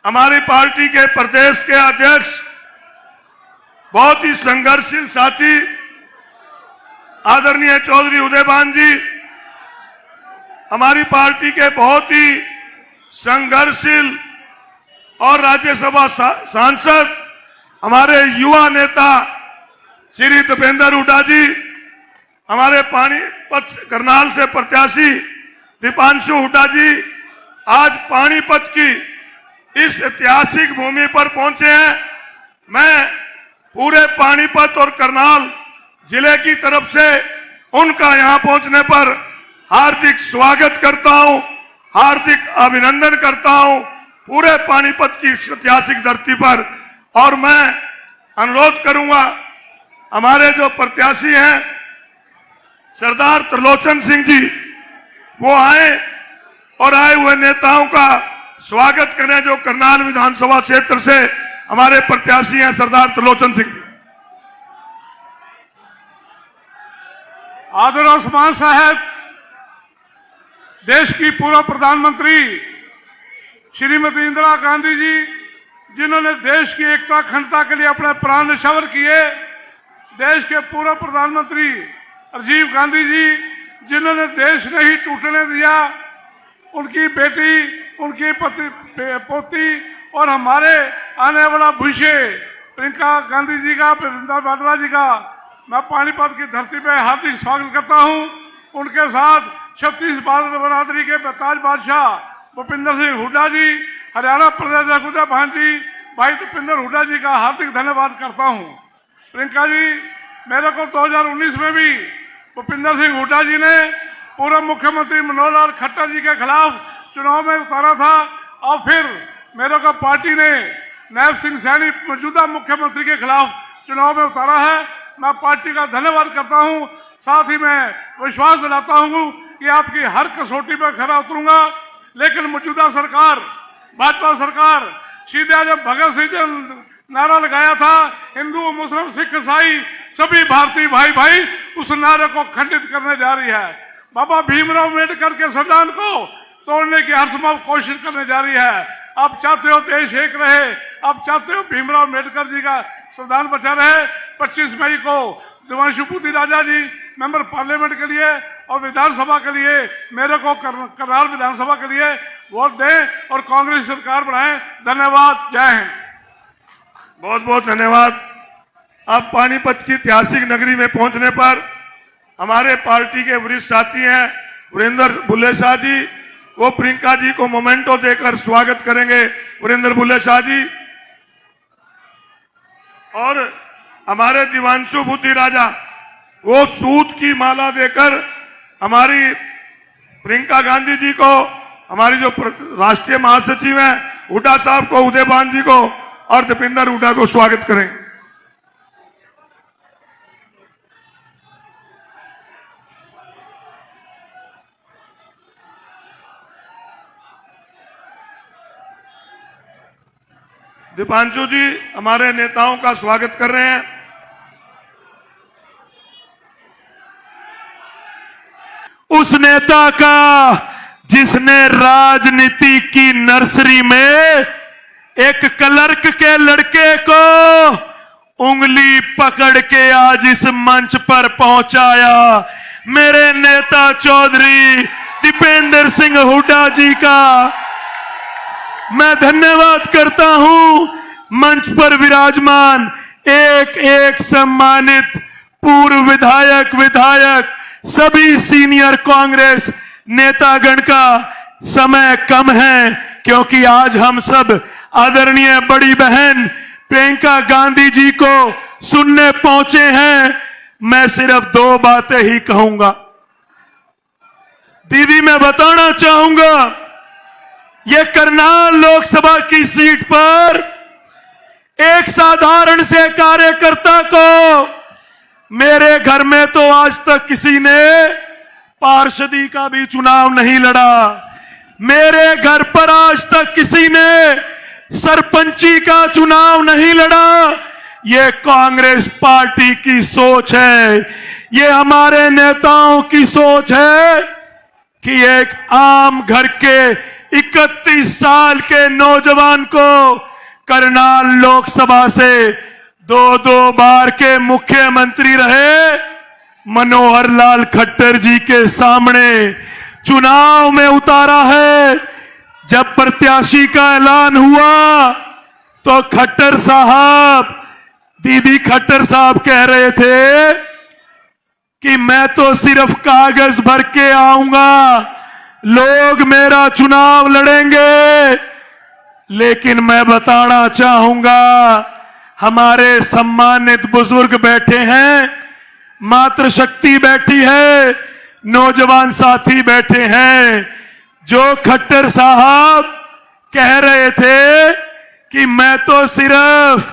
हमारी पार्टी के प्रदेश के अध्यक्ष, बहुत ही संघर्षशील साथी आदरणीय चौधरी उदयभान जी, हमारी पार्टी के बहुत ही संघर्षशील और राज्यसभा सांसद हमारे युवा नेता श्री दीपेंद्र हुड्डा जी, हमारे पानीपत करनाल से प्रत्याशी दीपांशु हुड्डा जी आज पानीपत की इस ऐतिहासिक भूमि पर पहुंचे हैं। मैं पूरे पानीपत और करनाल जिले की तरफ से उनका यहां पहुंचने पर हार्दिक स्वागत करता हूं, हार्दिक अभिनंदन करता हूं पूरे पानीपत की इस ऐतिहासिक धरती पर। और मैं अनुरोध करूंगा हमारे जो प्रत्याशी हैं सरदार त्रिलोचन सिंह जी, वो आए और आए हुए नेताओं का स्वागत करें जो करनाल विधानसभा क्षेत्र से हमारे प्रत्याशी हैं सरदार त्रिलोचन सिंह जी। आदरणीय उस्मान साहब, देश की पूर्व प्रधानमंत्री श्रीमती इंदिरा गांधी जी, जिन्होंने देश की एकता अखंडता के लिए अपने प्राण न्यौछावर किए, देश के पूर्व प्रधानमंत्री राजीव गांधी जी, जिन्होंने देश नहीं टूटने दिया, उनकी बेटी, उनकी पोती और हमारे आने वाला भविष्य प्रियंका गांधी जी का, प्रियंका वाड्रा जी का मैं पानीपत की धरती पर हार्दिक स्वागत करता हूं। उनके साथ छत्तीस बरादरी के बेताज बादशाह भूपिंदर सिंह हुड्डा जी, हरियाणा प्रदेश उदयभान जी, भाई दीपेंद्र हुड्डा जी का हार्दिक धन्यवाद करता हूं। प्रियंका जी, मेरे को 2019 में भी भूपिंदर सिंह हुड्डा जी ने पूर्व मुख्यमंत्री मनोहर लाल खट्टर जी के खिलाफ चुनाव में उतारा था और फिर मेरे को पार्टी ने नायब सिंह सैनी मौजूदा मुख्यमंत्री के खिलाफ चुनाव में उतारा है। मैं पार्टी का धन्यवाद करता हूं, साथ ही मैं विश्वास दिलाता हूं कि आपकी हर कसौटी पर खरा उतरूंगा। लेकिन मौजूदा सरकार, भाजपा सरकार, सीधे जब भगत सिंह ने नारा लगाया था हिंदू मुस्लिम सिख ईसाई सभी भारतीय भाई भाई, उस नारे को खंडित करने जा रही है। बाबा भीमराव अम्बेडकर के संविधान को तोड़ने की हर संभव कोशिश करने जा रही है। आप चाहते हो देश एक रहे, आप चाहते हो भीमराव अम्बेडकर जी का संविधान बचा रहे। 25 मई को देवांशु बुद्धि राजा जी मेंबर पार्लियामेंट के लिए और विधानसभा के लिए मेरे को करनाल विधानसभा के लिए वोट दें और कांग्रेस सरकार बनाएं। धन्यवाद, जय हिंद। बहुत बहुत धन्यवाद। अब पानीपत की ऐतिहासिक नगरी में पहुंचने पर हमारे पार्टी के वरिष्ठ साथी हैं वीरेंद्र बुल्ले शाह जी, वो प्रियंका जी को मोमेंटो देकर स्वागत करेंगे। वीरेंद्र बुल्ले शाह जी और हमारे दिवांशु बुद्धि राजा, वो सूत की माला देकर हमारी प्रियंका गांधी जी को, हमारी जो राष्ट्रीय महासचिव हैं हुड्डा साहब को, उदयभान जी को और दीपेंद्र हुड्डा को स्वागत करें। दीपांशु जी हमारे नेताओं का स्वागत कर रहे हैं। उस नेता का जिसने राजनीति की नर्सरी में एक क्लर्क के लड़के को उंगली पकड़ के आज इस मंच पर पहुंचाया, मेरे नेता चौधरी दीपेंद्र सिंह हुड्डा जी का मैं धन्यवाद करता हूं। मंच पर विराजमान एक एक सम्मानित पूर्व विधायक सभी सीनियर कांग्रेस नेतागण का समय कम है, क्योंकि आज हम सब आदरणीय बड़ी बहन प्रियंका गांधी जी को सुनने पहुंचे हैं। मैं सिर्फ 2 बातें ही कहूंगा। दीदी, मैं बताना चाहूंगा, ये करनाल लोकसभा की सीट पर एक साधारण से कार्यकर्ता को, मेरे घर में तो आज तक किसी ने पार्षदी का भी चुनाव नहीं लड़ा, मेरे घर पर आज तक किसी ने सरपंची का चुनाव नहीं लड़ा। ये कांग्रेस पार्टी की सोच है, ये हमारे नेताओं की सोच है कि एक आम घर के 31 साल के नौजवान को करनाल लोकसभा से 2-2 बार के मुख्यमंत्री रहे मनोहर लाल खट्टर जी के सामने चुनाव में उतारा है। जब प्रत्याशी का ऐलान हुआ तो खट्टर साहब, दीदी खट्टर साहब कह रहे थे कि मैं तो सिर्फ कागज भर के आऊंगा, लोग मेरा चुनाव लड़ेंगे। लेकिन मैं बताना चाहूंगा, हमारे सम्मानित बुजुर्ग बैठे हैं, मातृशक्ति बैठी है, नौजवान साथी बैठे हैं, जो खट्टर साहब कह रहे थे कि मैं तो सिर्फ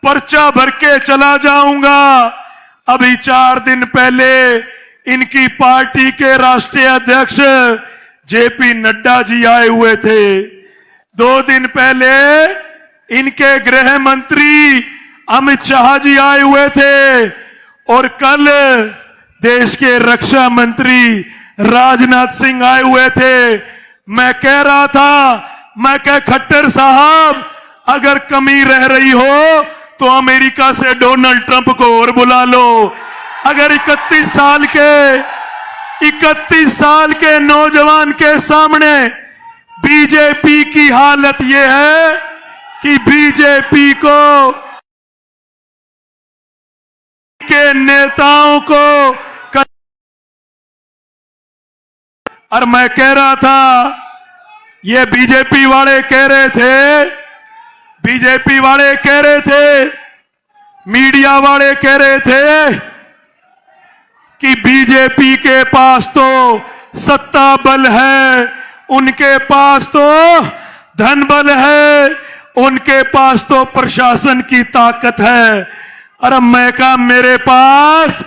पर्चा भर के चला जाऊंगा। अभी 4 दिन पहले इनकी पार्टी के राष्ट्रीय अध्यक्ष जेपी नड्डा जी आए हुए थे। 2 दिन पहले इनके गृह मंत्री अमित शाह जी आए हुए थे और कल देश के रक्षा मंत्री राजनाथ सिंह आए हुए थे। मैं कह रहा था, मैं कह खट्टर साहब अगर कमी रह रही हो तो अमेरिका से डोनाल्ड ट्रंप को और बुला लो। अगर 31 साल के नौजवान के सामने बीजेपी की हालत यह है कि बीजेपी को के नेताओं को और मैं कह रहा था, ये बीजेपी वाले कह रहे थे, मीडिया वाले कह रहे थे कि बीजेपी के पास तो सत्ता बल है, उनके पास तो धन बल है, उनके पास तो प्रशासन की ताकत है। और मैं कहा, मेरे पास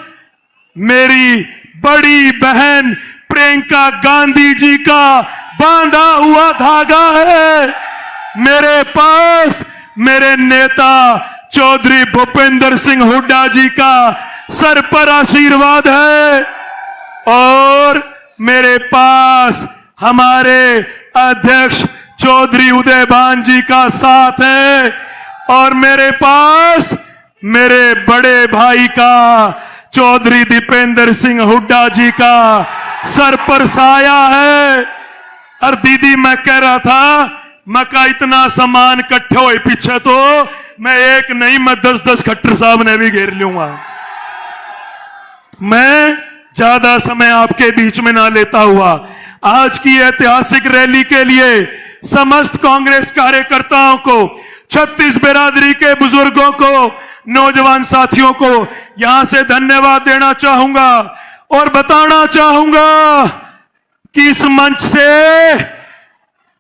मेरी बड़ी बहन प्रियंका गांधी जी का बांधा हुआ धागा है, मेरे पास मेरे नेता चौधरी भूपेंद्र सिंह हुड्डा जी का सर पर आशीर्वाद है, और मेरे पास हमारे अध्यक्ष चौधरी उदयभान जी का साथ है, और मेरे पास मेरे बड़े भाई का चौधरी दीपेंद्र सिंह हुड्डा जी का सर पर साया है। और दीदी मैं कह रहा था, मैं का इतना सामान इकट्ठे हो पीछे तो मैं एक नहीं, मैं 10-10 खट्टर साहब ने भी घेर लूंगा। मैं ज्यादा समय आपके बीच में ना लेता हुआ आज की ऐतिहासिक रैली के लिए समस्त कांग्रेस कार्यकर्ताओं को, 36 बिरादरी के बुजुर्गों को, नौजवान साथियों को यहां से धन्यवाद देना चाहूंगा और बताना चाहूंगा कि इस मंच से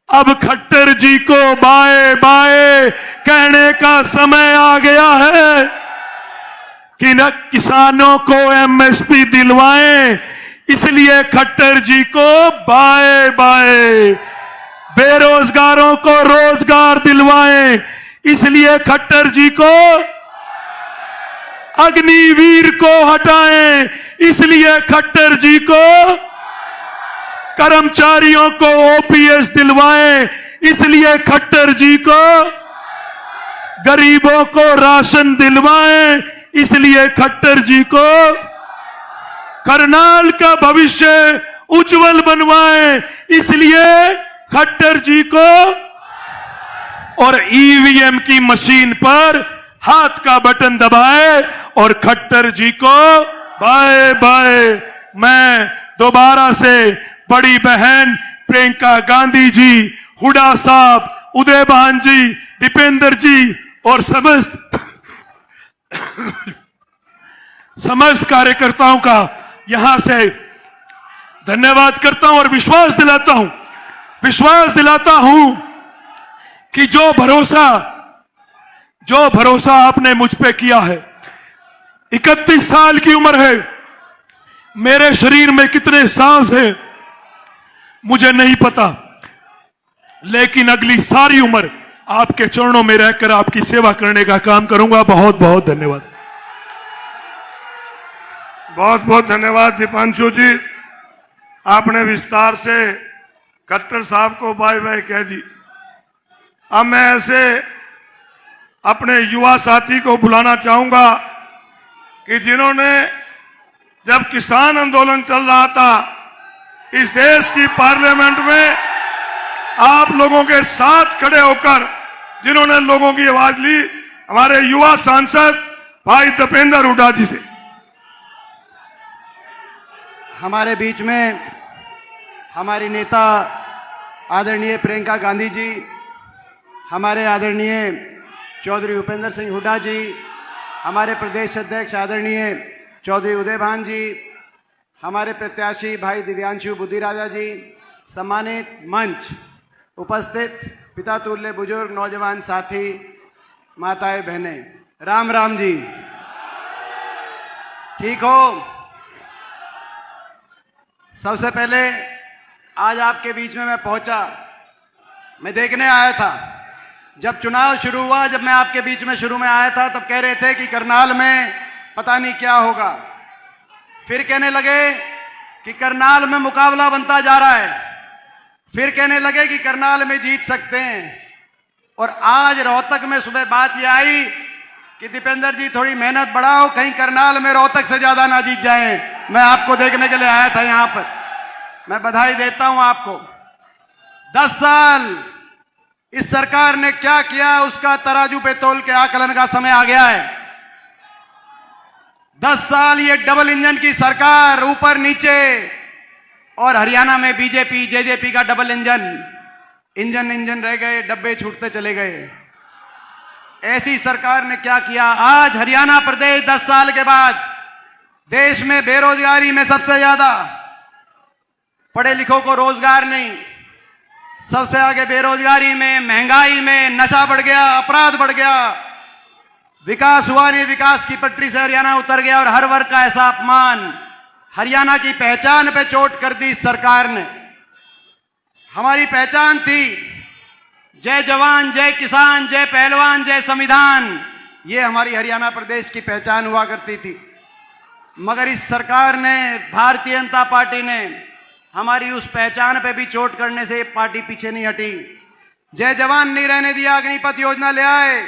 अब खट्टर जी को बाय बाय कहने का समय आ गया है कि न किसानों को एमएसपी दिलवाएं, इसलिए खट्टर जी को बाय बाय, बेरोजगारों को रोजगार दिलवाएं, इसलिए खट्टर जी को, अग्निवीर को हटाएं, इसलिए खट्टर जी को, कर्मचारियों को ओपीएस दिलवाएं, इसलिए खट्टर जी को, गरीबों को राशन दिलवाएं, इसलिए खट्टर जी को, करनाल का भविष्य उज्जवल बनवाएं, इसलिए खट्टर जी को, और ईवीएम की मशीन पर हाथ का बटन दबाए और खट्टर जी को बाय बाय। मैं दोबारा से बड़ी बहन प्रियंका गांधी जी, हुड्डा साहब, उदयभान जी, दीपेंद्र जी और समस्त कार्यकर्ताओं का यहां से धन्यवाद करता हूं और विश्वास दिलाता हूं कि जो भरोसा आपने मुझ पे किया है, 31 साल की उम्र है, मेरे शरीर में कितने सांस हैं मुझे नहीं पता, लेकिन अगली सारी उम्र आपके चरणों में रहकर आपकी सेवा करने का काम करूंगा। बहुत बहुत धन्यवाद। बहुत बहुत धन्यवाद दीपांशु जी, आपने विस्तार से खट्टर साहब को बाय बाय कह दी। अब मैं ऐसे अपने युवा साथी को बुलाना चाहूंगा कि जिन्होंने जब किसान आंदोलन चल रहा था इस देश की पार्लियामेंट में आप लोगों के साथ खड़े होकर जिन्होंने लोगों की आवाज ली, हमारे युवा सांसद भाई दीपेंद्र हुड्डा जी से। हमारे बीच में हमारी नेता आदरणीय प्रियंका गांधी जी, हमारे आदरणीय चौधरी उपेंद्र सिंह हुड्डा जी, हमारे प्रदेश अध्यक्ष आदरणीय चौधरी उदयभान जी, हमारे प्रत्याशी भाई दिव्यांशु बुद्धिराजा जी, सम्मानित मंच उपस्थित पिता तुल्य बुजुर्ग नौजवान साथी, माताएं बहनें, राम राम जी। ठीक हो? सबसे पहले आज आपके बीच में मैं पहुंचा, मैं देखने आया था जब चुनाव शुरू हुआ, जब मैं आपके बीच में शुरू में आया था तब कह रहे थे कि करनाल में पता नहीं क्या होगा, फिर कहने लगे कि करनाल में मुकाबला बनता जा रहा है, फिर कहने लगे कि करनाल में जीत सकते हैं, और आज रोहतक में सुबह बात यह आई कि दीपेंद्र जी थोड़ी मेहनत बढ़ाओ, कहीं करनाल में रोहतक से ज्यादा ना जीत जाएं। मैं आपको देखने के लिए आया था यहां पर। मैं बधाई देता हूं आपको। 10 साल इस सरकार ने क्या किया उसका तराजू पे तोल के आकलन का समय आ गया है। 10 साल ये डबल इंजन की सरकार, ऊपर नीचे, और हरियाणा में बीजेपी जेजेपी का डबल इंजन रह गए, डब्बे छूटते चले गए। ऐसी सरकार ने क्या किया? आज हरियाणा प्रदेश 10 साल के बाद देश में बेरोजगारी में सबसे ज्यादा, पढ़े लिखों को रोजगार नहीं, सबसे आगे बेरोजगारी में, महंगाई में, नशा बढ़ गया, अपराध बढ़ गया, विकास हुआ नहीं, विकास की पटरी से हरियाणा उतर गया, और हर वर्ग का ऐसा अपमान, हरियाणा की पहचान पे चोट कर दी सरकार ने। हमारी पहचान थी जय जवान, जय किसान, जय पहलवान, जय संविधान, ये हमारी हरियाणा प्रदेश की पहचान हुआ करती थी। मगर इस सरकार ने, भारतीय जनता पार्टी ने हमारी उस पहचान पे भी चोट करने से पार्टी पीछे नहीं हटी। जय जवान नहीं रहने दिया, अग्निपथ योजना ले आए।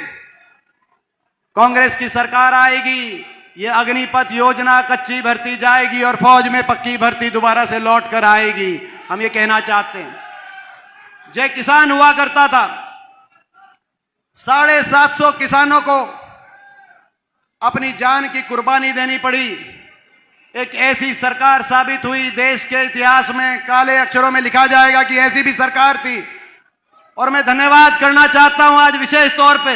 कांग्रेस की सरकार आएगी, ये अग्निपथ योजना कच्ची भर्ती जाएगी और फौज में पक्की भर्ती दोबारा से लौट कर आएगी। हम ये कहना चाहते हैं। जय किसान हुआ करता था, 750 किसानों को अपनी जान की कुर्बानी देनी पड़ी। एक ऐसी सरकार साबित हुई, देश के इतिहास में काले अक्षरों में लिखा जाएगा कि ऐसी भी सरकार थी। और मैं धन्यवाद करना चाहता हूं आज विशेष तौर पे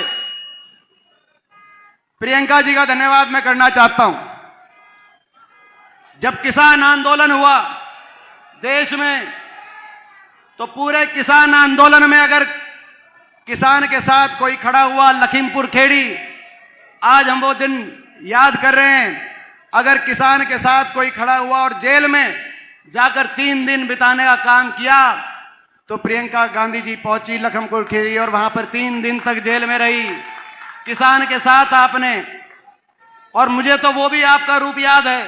प्रियंका जी का धन्यवाद मैं करना चाहता हूं। जब किसान आंदोलन हुआ देश में, तो पूरे किसान आंदोलन में अगर किसान के साथ कोई खड़ा हुआ, लखीमपुर खेड़ी, आज हम वो दिन याद कर रहे हैं। अगर किसान के साथ कोई खड़ा हुआ और जेल में जाकर 3 दिन बिताने का काम किया, तो प्रियंका गांधी जी पहुंची लखीमपुर खेड़ी और वहां पर 3 दिन तक जेल में रही किसान के साथ आपने। और मुझे तो वो भी आपका रूप याद है,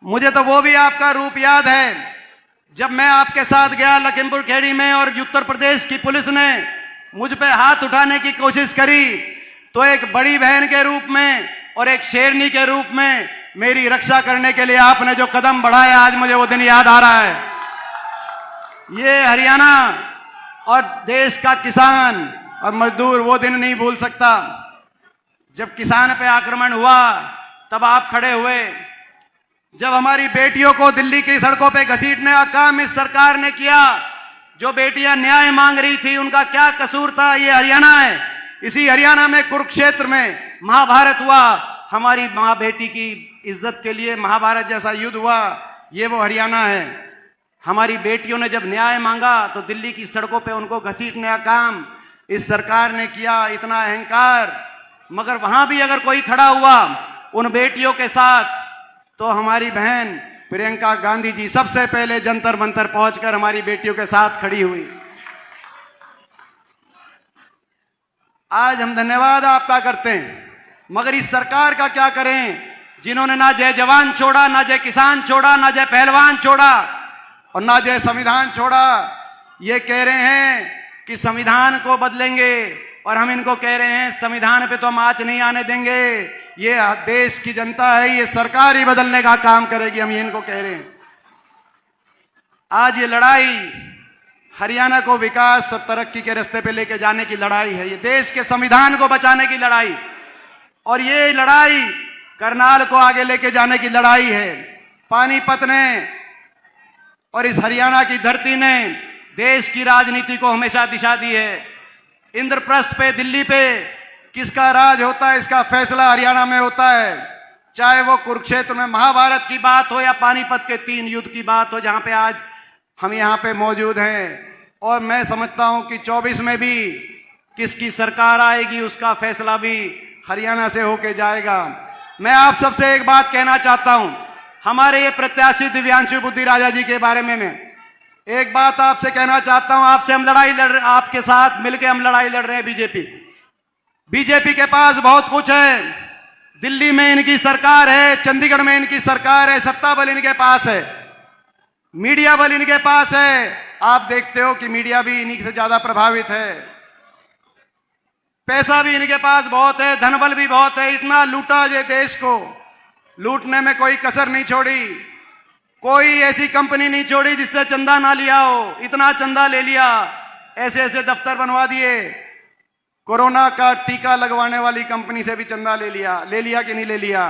मुझे तो वो भी आपका रूप याद है जब मैं आपके साथ गया लखीमपुर खेड़ी में और उत्तर प्रदेश की पुलिस ने मुझ पे हाथ उठाने की कोशिश करी, तो एक बड़ी बहन के रूप में और एक शेरनी के रूप में मेरी रक्षा करने के लिए आपने जो कदम बढ़ाया, आज मुझे वो दिन याद आ रहा है। ये हरियाणा और देश का किसान और मजदूर वो दिन नहीं भूल सकता। जब किसान पे आक्रमण हुआ तब आप खड़े हुए। जब हमारी बेटियों को दिल्ली की सड़कों पे घसीटने का काम इस सरकार ने किया, जो बेटियां न्याय मांग रही थी, उनका क्या कसूर था? ये हरियाणा है। इसी हरियाणा में कुरुक्षेत्र में महाभारत हुआ, हमारी मां बेटी की इज्जत के लिए महाभारत जैसा युद्ध हुआ, ये वो हरियाणा है। हमारी बेटियों ने जब न्याय मांगा तो दिल्ली की सड़कों पे उनको घसीटने का काम इस सरकार ने किया। इतना अहंकार। मगर वहां भी अगर कोई खड़ा हुआ उन बेटियों के साथ, तो हमारी बहन प्रियंका गांधी जी सबसे पहले जंतर मंतर पहुंचकर हमारी बेटियों के साथ खड़ी हुई। आज हम धन्यवाद आपका करते हैं, मगर इस सरकार का क्या करें जिन्होंने ना जय जवान छोड़ा, ना जय किसान छोड़ा, ना जय पहलवान छोड़ा और ना जय संविधान छोड़ा। ये कह रहे हैं कि संविधान को बदलेंगे, और हम इनको कह रहे हैं संविधान पे तो हम आंच नहीं आने देंगे। ये देश की जनता है, ये सरकार ही बदलने का काम करेगी, हम ये इनको कह रहे हैं। आज ये लड़ाई हरियाणा को विकास और तरक्की के रास्ते पे लेके जाने की लड़ाई है, ये देश के संविधान को बचाने की लड़ाई, और ये लड़ाई करनाल को आगे लेके जाने की लड़ाई है। पानीपत ने और इस हरियाणा की धरती ने देश की राजनीति को हमेशा दिशा दी है। इंद्रप्रस्थ पे, दिल्ली पे किसका राज होता है, इसका फैसला हरियाणा में होता है। चाहे वो कुरुक्षेत्र में महाभारत की बात हो या पानीपत के 3 युद्ध की बात हो, जहां पे आज हम यहां पे मौजूद हैं। और मैं समझता हूं कि 24 में भी किसकी सरकार आएगी, उसका फैसला भी हरियाणा से होके जाएगा। मैं आप सबसे एक बात कहना चाहता हूं, हमारे ये प्रत्याशी दिव्यांशु बुद्धिराजा जी के बारे में मैं एक बात आपसे कहना चाहता हूं। आपसे हम लड़ाई लड़ रहे, आपके साथ मिलकर हम लड़ाई लड़ रहे हैं। बीजेपी के पास बहुत कुछ है। दिल्ली में इनकी सरकार है, चंडीगढ़ में इनकी सरकार है, सत्ता बल इनके पास है, मीडिया बल इनके पास है। आप देखते हो कि मीडिया भी इन्हीं से ज्यादा प्रभावित है। पैसा भी इनके पास बहुत है, धनबल भी बहुत है। इतना लूटा ये देश को, लूटने में कोई कसर नहीं छोड़ी, कोई ऐसी कंपनी नहीं छोड़ी जिससे चंदा ना लिया हो। इतना चंदा ले लिया, ऐसे ऐसे दफ्तर बनवा दिए। कोरोना का टीका लगवाने वाली कंपनी से भी चंदा ले लिया कि नहीं ले लिया?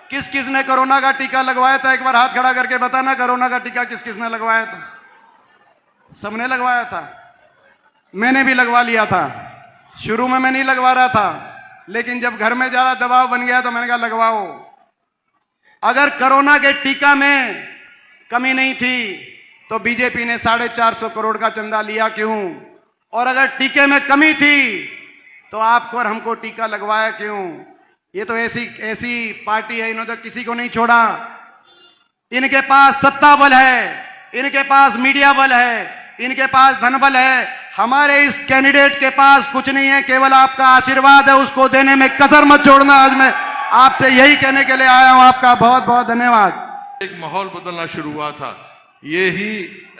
किस किस ने कोरोना का टीका लगवाया था? एक बार हाथ खड़ा करके बताना, कोरोना का टीका किस किस ने लगवाया था? सबने लगवाया था। मैंने भी लगवा लिया था। शुरू में मैं नहीं लगवा रहा था, लेकिन जब घर में ज्यादा दबाव बन गया तो मैंने कहा लगवाओ। अगर कोरोना के टीका में कमी नहीं थी तो बीजेपी ने 450 करोड़ का चंदा लिया क्यों? और अगर टीके में कमी थी तो आपको और हमको टीका लगवाया क्यों? ये तो ऐसी पार्टी है, इन्होंने तो किसी को नहीं छोड़ा। इनके पास सत्ता बल है, इनके पास मीडिया बल है, इनके पास धन बल है। हमारे इस कैंडिडेट के पास कुछ नहीं है, केवल आपका आशीर्वाद है। उसको देने में कसर मत छोड़ना। आज मैं आपसे यही कहने के लिए आया हूं। आपका बहुत बहुत धन्यवाद। एक माहौल बदलना शुरू हुआ था। ये ही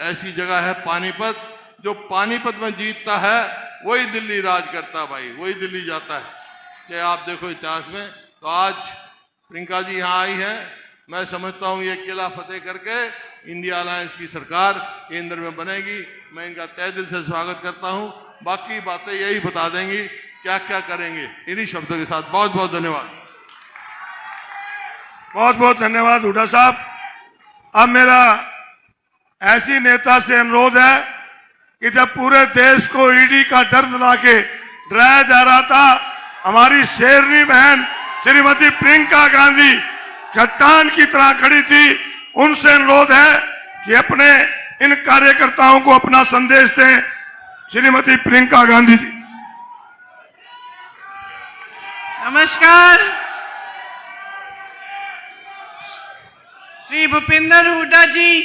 ऐसी जगह है पानीपत, जो पानीपत में जीतता है वही दिल्ली राज करता है भाई, वही दिल्ली जाता है। चाहे आप देखो इतिहास में, तो आज प्रियंका जी यहाँ आई हैं। मैं समझता हूँ ये किला फतेह करके इंडिया अलायंस की सरकार केंद्र में बनेगी। मैं इनका तहे दिल से स्वागत करता हूँ। बाकी बातें यही बता देंगी क्या क्या करेंगे। इन्हीं शब्दों के साथ बहुत बहुत धन्यवाद। बहुत बहुत धन्यवाद हुड्डा साहब। अब मेरा ऐसी नेता से अनुरोध है कि जब पूरे देश को ईडी का डर दिला के डराया जा रहा था, हमारी शेरनी बहन श्रीमती प्रियंका गांधी चट्टान की तरह खड़ी थी। उनसे अनुरोध है कि अपने इन कार्यकर्ताओं को अपना संदेश दें। श्रीमती प्रियंका गांधी जी। नमस्कार। श्री भूपेंद्र हुड्डा जी,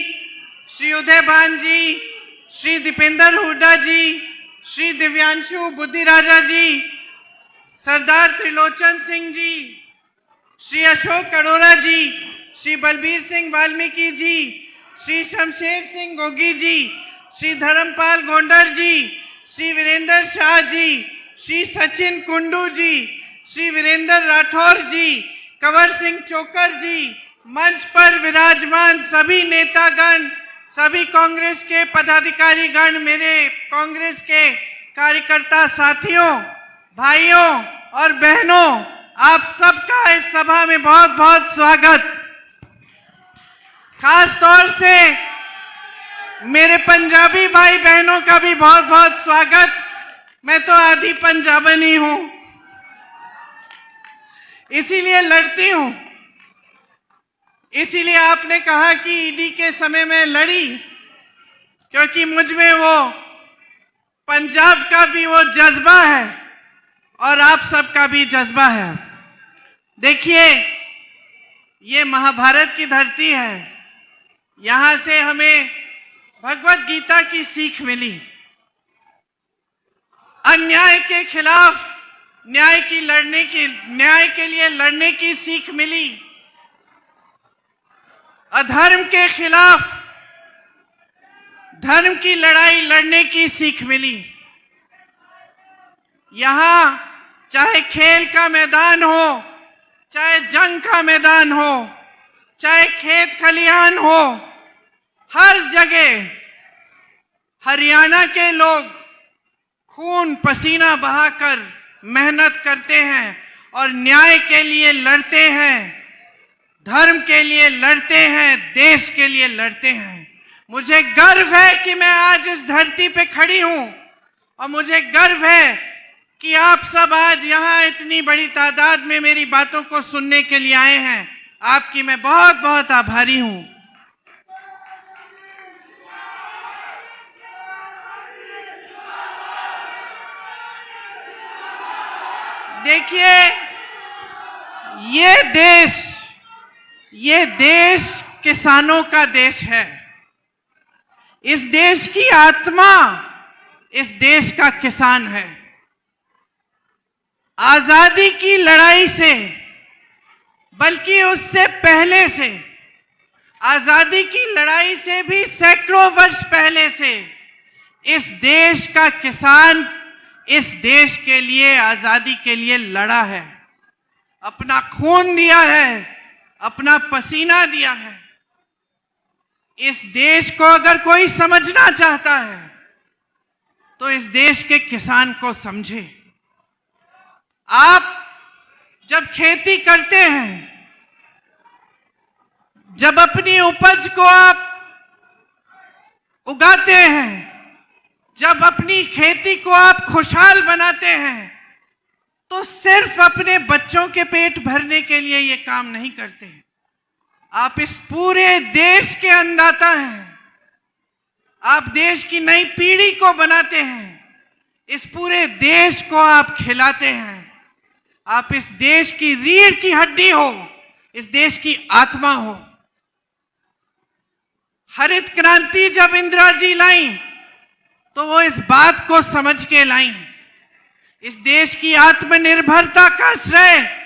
श्री उदय भान जी, श्री दीपेंद्र हुड्डा जी, श्री दिव्यांशु बुद्धिराजा जी, सरदार त्रिलोचन सिंह जी, श्री अशोक अरोड़ा जी, श्री बलबीर सिंह वाल्मीकि जी, श्री शमशेर सिंह गोगी जी, श्री धर्मपाल गोंडर जी, श्री वीरेंद्र शाह जी, श्री सचिन कुंडू जी, श्री वीरेंद्र राठौर जी, कंवर सिंह चोकर जी, मंच पर विराजमान सभी नेतागण, सभी कांग्रेस के पदाधिकारी गण, मेरे कांग्रेस के कार्यकर्ता साथियों, भाइयों और बहनों, आप सबका इस सभा में बहुत बहुत स्वागत। खास तौर से मेरे पंजाबी भाई बहनों का भी बहुत बहुत स्वागत। मैं तो आधी पंजाबनी हूं, इसीलिए लड़ती हूं। इसीलिए आपने कहा कि ईडी के समय में लड़ी, क्योंकि मुझ में वो पंजाब का भी वो जज्बा है और आप सबका भी जज्बा है। देखिए, ये महाभारत की धरती है। यहां से हमें भगवत गीता की सीख मिली। अन्याय के खिलाफ न्याय के लिए लड़ने की सीख मिली। अधर्म के खिलाफ धर्म की लड़ाई लड़ने की सीख मिली। यहां चाहे खेल का मैदान हो, चाहे जंग का मैदान हो, चाहे खेत खलिहान हो, हर जगह हरियाणा के लोग खून पसीना बहाकर मेहनत करते हैं और न्याय के लिए लड़ते हैं, धर्म के लिए लड़ते हैं, देश के लिए लड़ते हैं। मुझे गर्व है कि मैं आज इस धरती पे खड़ी हूं और मुझे गर्व है कि आप सब आज यहां इतनी बड़ी तादाद में मेरी बातों को सुनने के लिए आए हैं। आपकी मैं बहुत बहुत आभारी हूं। देखिए, ये देश किसानों का देश है। इस देश की आत्मा इस देश का किसान है। आजादी की लड़ाई से, बल्कि उससे पहले से, आजादी की लड़ाई से भी सैकड़ों वर्ष पहले से इस देश का किसान इस देश के लिए, आजादी के लिए लड़ा है, अपना खून दिया है, अपना पसीना दिया है। इस देश को अगर कोई समझना चाहता है तो इस देश के किसान को समझे। आप जब खेती करते हैं, जब अपनी उपज को आप उगाते हैं, जब अपनी खेती को आप खुशहाल बनाते हैं, तो सिर्फ अपने बच्चों के पेट भरने के लिए ये काम नहीं करते। आप इस पूरे देश के अन्नदाता हैं। आप देश की नई पीढ़ी को बनाते हैं। इस पूरे देश को आप खिलाते हैं। आप इस देश की रीढ़ की हड्डी हो, इस देश की आत्मा हो। हरित क्रांति जब इंदिरा जी लाई तो वो इस बात को समझ के लाई। इस देश की आत्मनिर्भरता का श्रेय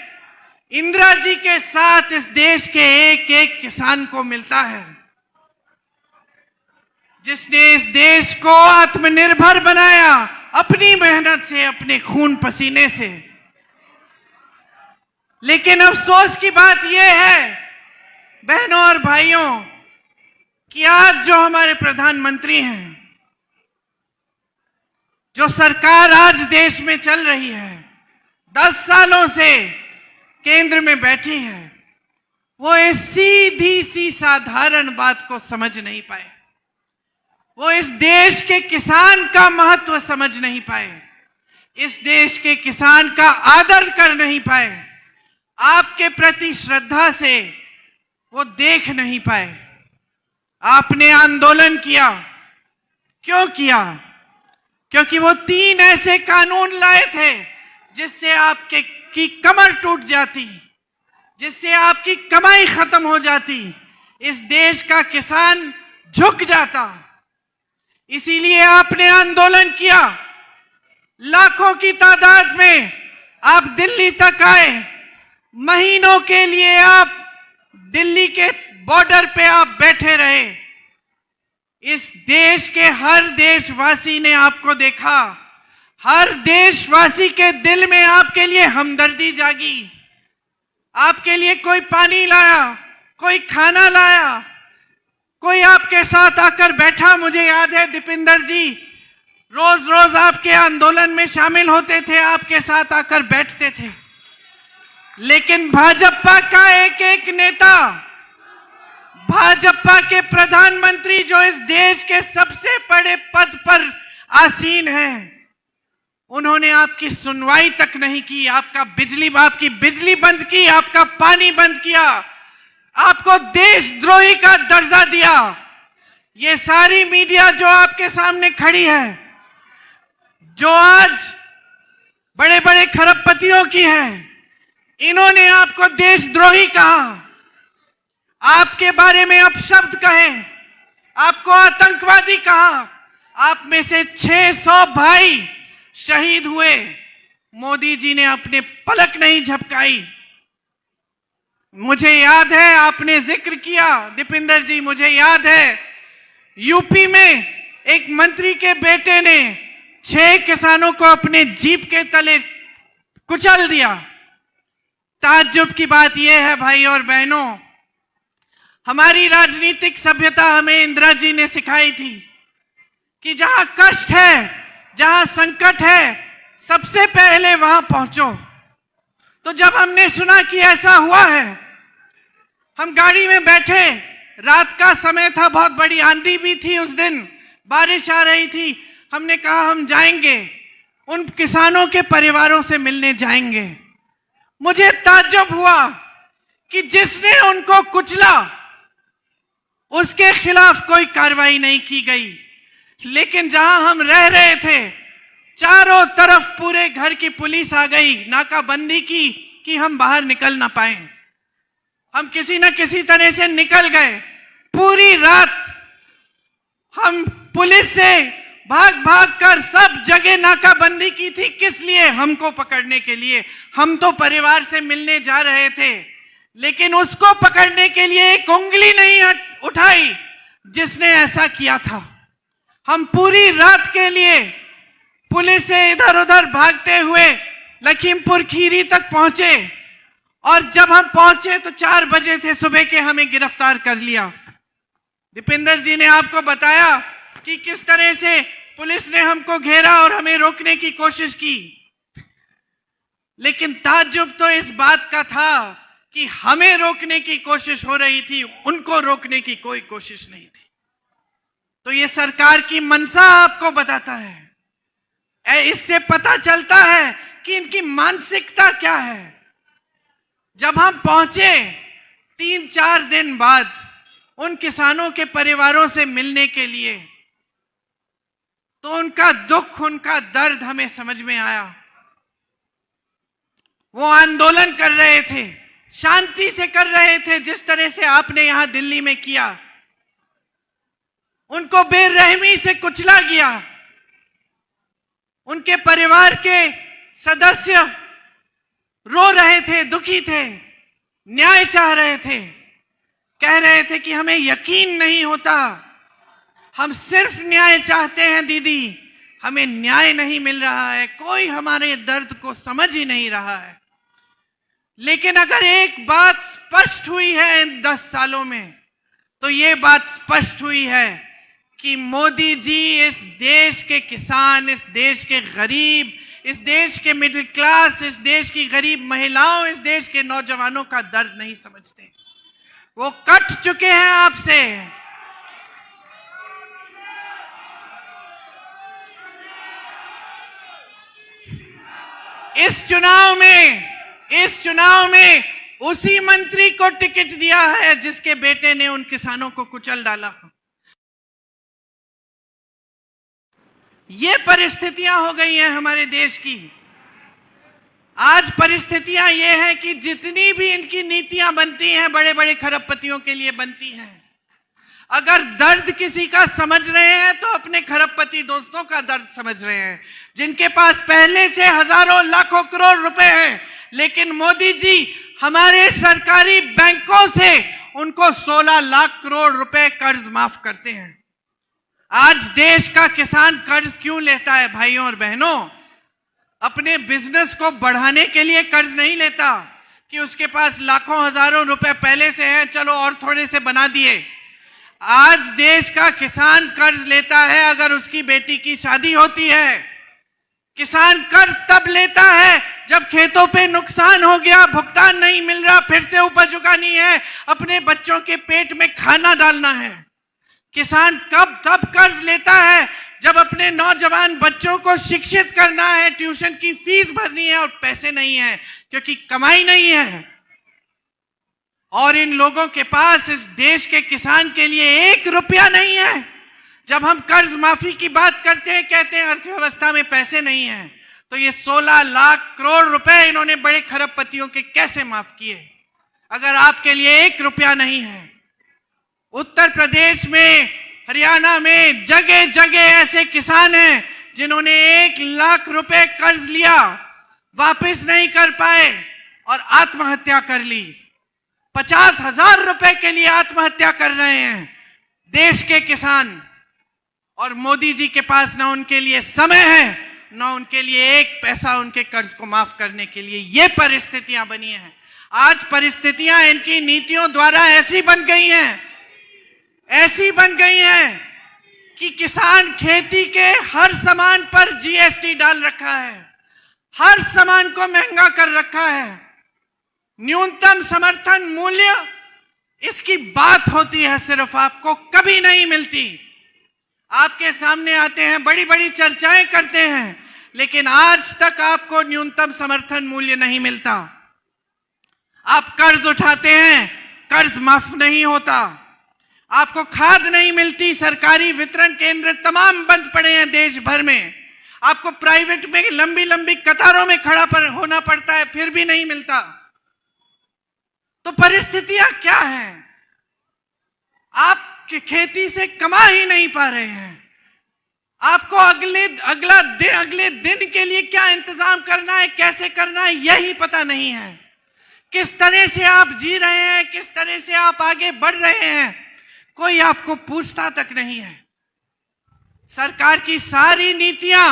इंदिरा जी के साथ इस देश के एक एक किसान को मिलता है, जिसने इस देश को आत्मनिर्भर बनाया अपनी मेहनत से, अपने खून पसीने से। लेकिन अफसोस की बात यह है बहनों और भाइयों कि आज जो हमारे प्रधानमंत्री हैं, जो सरकार आज देश में चल रही है, 10 सालों से केंद्र में बैठी है, वो इस सीधी सी साधारण बात को समझ नहीं पाए। वो इस देश के किसान का महत्व समझ नहीं पाए, इस देश के किसान का आदर कर नहीं पाए, आपके प्रति श्रद्धा से वो देख नहीं पाए। आपने आंदोलन किया, क्यों किया? क्योंकि वो 3 ऐसे कानून लाए थे जिससे आपके की कमर टूट जाती, जिससे आपकी कमाई खत्म हो जाती, इस देश का किसान झुक जाता। इसीलिए आपने आंदोलन किया। लाखों की तादाद में आप दिल्ली तक आए। महीनों के लिए आप दिल्ली के बॉर्डर पे आप बैठे रहे। इस देश के हर देशवासी ने आपको देखा। हर देशवासी के दिल में आपके लिए हमदर्दी जागी। आपके लिए कोई पानी लाया, कोई खाना लाया, कोई आपके साथ आकर बैठा। मुझे याद है दीपेंद्र जी रोज रोज आपके आंदोलन में शामिल होते थे, आपके साथ आकर बैठते थे। लेकिन भाजपा का एक एक नेता, भाजपा के प्रधानमंत्री जो इस देश के सबसे बड़े पद पर आसीन हैं, उन्होंने आपकी सुनवाई तक नहीं की। आपकी बिजली बंद की, आपका पानी बंद किया, आपको देशद्रोही का दर्जा दिया। ये सारी मीडिया जो आपके सामने खड़ी है, जो आज बड़े बड़े खरबपतियों की है, इन्होंने आपको देशद्रोही कहा, आपके बारे में अपशब्द कहे, आपको आतंकवादी कहा। आप में से 600 भाई शहीद हुए, मोदी जी ने अपने पलक नहीं झपकाई। मुझे याद है, आपने जिक्र किया दीपेंद्र जी, मुझे याद है यूपी में एक मंत्री के बेटे ने 6 किसानों को अपने जीप के तले कुचल दिया। ताज्जुब की बात यह है भाई और बहनों, हमारी राजनीतिक सभ्यता हमें इंदिरा जी ने सिखाई थी कि जहां कष्ट है, जहां संकट है, सबसे पहले वहां पहुंचो। तो जब हमने सुना कि ऐसा हुआ है, हम गाड़ी में बैठे, रात का समय था, बहुत बड़ी आंधी भी थी उस दिन, बारिश आ रही थी। हमने कहा हम जाएंगे, उन किसानों के परिवारों से मिलने जाएंगे। मुझे ताज्जुब हुआ कि जिसने उनको कुचला उसके खिलाफ कोई कार्रवाई नहीं की गई, लेकिन जहां हम रह रहे थे चारों तरफ पूरे घर की पुलिस आ गई, नाकाबंदी की कि हम बाहर निकल ना पाए। हम किसी न किसी तरह से निकल गए। पूरी रात हम पुलिस से भाग भाग कर सब जगह नाकाबंदी की थी। किस लिए? हमको पकड़ने के लिए। हम तो परिवार से मिलने जा रहे थे, लेकिन उसको पकड़ने के लिए एक उंगली नहीं उठाई जिसने ऐसा किया था। हम पूरी रात के लिए पुलिस से इधर उधर भागते हुए लखीमपुर खीरी तक पहुंचे, और जब हम पहुंचे तो 4 बजे थे सुबह के, हमें गिरफ्तार कर लिया। दीपेंद्र जी ने आपको बताया कि किस तरह से पुलिस ने हमको घेरा और हमें रोकने की कोशिश की, लेकिन ताज्जुब तो इस बात का था कि हमें रोकने की कोशिश हो रही थी, उनको रोकने की कोई कोशिश नहीं थी। तो ये सरकार की मनसा आपको बताता है, इससे पता चलता है कि इनकी मानसिकता क्या है। जब हम पहुंचे 3-4 दिन बाद उन किसानों के परिवारों से मिलने के लिए, तो उनका दुख, उनका दर्द हमें समझ में आया। वो आंदोलन कर रहे थे, शांति से कर रहे थे, जिस तरह से आपने यहां दिल्ली में किया। उनको बेरहमी से कुचला गया। उनके परिवार के सदस्य रो रहे थे, दुखी थे, न्याय चाह रहे थे, कह रहे थे कि हमें यकीन नहीं होता, हम सिर्फ न्याय चाहते हैं दीदी, हमें न्याय नहीं मिल रहा है, कोई हमारे दर्द को समझ ही नहीं रहा है। लेकिन अगर एक बात स्पष्ट हुई है इन 10 सालों में, तो ये बात स्पष्ट हुई है कि मोदी जी इस देश के किसान, इस देश के गरीब, इस देश के मिडिल क्लास, इस देश की गरीब महिलाओं, इस देश के नौजवानों का दर्द नहीं समझते। वो कट चुके हैं आपसे। इस चुनाव में उसी मंत्री को टिकट दिया है जिसके बेटे ने उन किसानों को कुचल डाला। ये परिस्थितियां हो गई हैं हमारे देश की। आज परिस्थितियां ये हैं कि जितनी भी इनकी नीतियां बनती हैं, बड़े बड़े खरबपतियों के लिए बनती हैं। अगर दर्द किसी का समझ रहे हैं तो अपने खरबपति दोस्तों का दर्द समझ रहे हैं, जिनके पास पहले से हजारों लाखों करोड़ रुपए हैं। लेकिन मोदी जी हमारे सरकारी बैंकों से उनको 16 लाख करोड़ रुपए कर्ज माफ करते हैं। आज देश का किसान कर्ज क्यों लेता है भाइयों और बहनों? अपने बिजनेस को बढ़ाने के लिए कर्ज नहीं लेता कि उसके पास लाखों हजारों रुपए पहले से हैं, चलो और थोड़े से बना दिए। आज देश का किसान कर्ज लेता है अगर उसकी बेटी की शादी होती है। किसान कर्ज तब लेता है जब खेतों पे नुकसान हो गया, भुगतान नहीं मिल रहा, फिर से उपज उगानी है, अपने बच्चों के पेट में खाना डालना है। किसान तब कर्ज लेता है जब अपने नौजवान बच्चों को शिक्षित करना है, ट्यूशन की फीस भरनी है और पैसे नहीं है क्योंकि कमाई नहीं है। और इन लोगों के पास इस देश के किसान के लिए 1 रुपया नहीं है। जब हम कर्ज माफी की बात करते हैं, कहते हैं अर्थव्यवस्था में पैसे नहीं है, तो ये 16 लाख करोड़ रुपए इन्होंने बड़े खरबपतियों के कैसे माफ किए? अगर आपके लिए 1 रुपया नहीं है। उत्तर प्रदेश में, हरियाणा में जगह जगह ऐसे किसान हैं जिन्होंने 1 लाख रुपए कर्ज लिया, वापस नहीं कर पाए और आत्महत्या कर ली। 50,000 रुपए के लिए आत्महत्या कर रहे हैं देश के किसान। और मोदी जी के पास ना उनके लिए समय है, ना उनके लिए एक पैसा उनके कर्ज को माफ करने के लिए। ये परिस्थितियां बनी हैं। आज परिस्थितियां इनकी नीतियों द्वारा ऐसी बन गई हैं कि किसान खेती के हर सामान पर जीएसटी डाल रखा है, हर सामान को महंगा कर रखा है। न्यूनतम समर्थन मूल्य इसकी बात होती है, सिर्फ आपको कभी नहीं मिलती। आपके सामने आते हैं, बड़ी बड़ी चर्चाएं करते हैं, लेकिन आज तक आपको न्यूनतम समर्थन मूल्य नहीं मिलता। आप कर्ज उठाते हैं, कर्ज माफ नहीं होता। आपको खाद नहीं मिलती, सरकारी वितरण केंद्र तमाम बंद पड़े हैं देश भर में। आपको प्राइवेट में लंबी लंबी कतारों में खड़ा होना पड़ता है, फिर भी नहीं मिलता। तो परिस्थितियां क्या हैं? आप खेती से कमा ही नहीं पा रहे हैं। आपको अगले दिन के लिए क्या इंतजाम करना है, कैसे करना है, यही पता नहीं है। किस तरह से आप जी रहे हैं, किस तरह से आप आगे बढ़ रहे हैं, कोई आपको पूछता तक नहीं है। सरकार की सारी नीतियां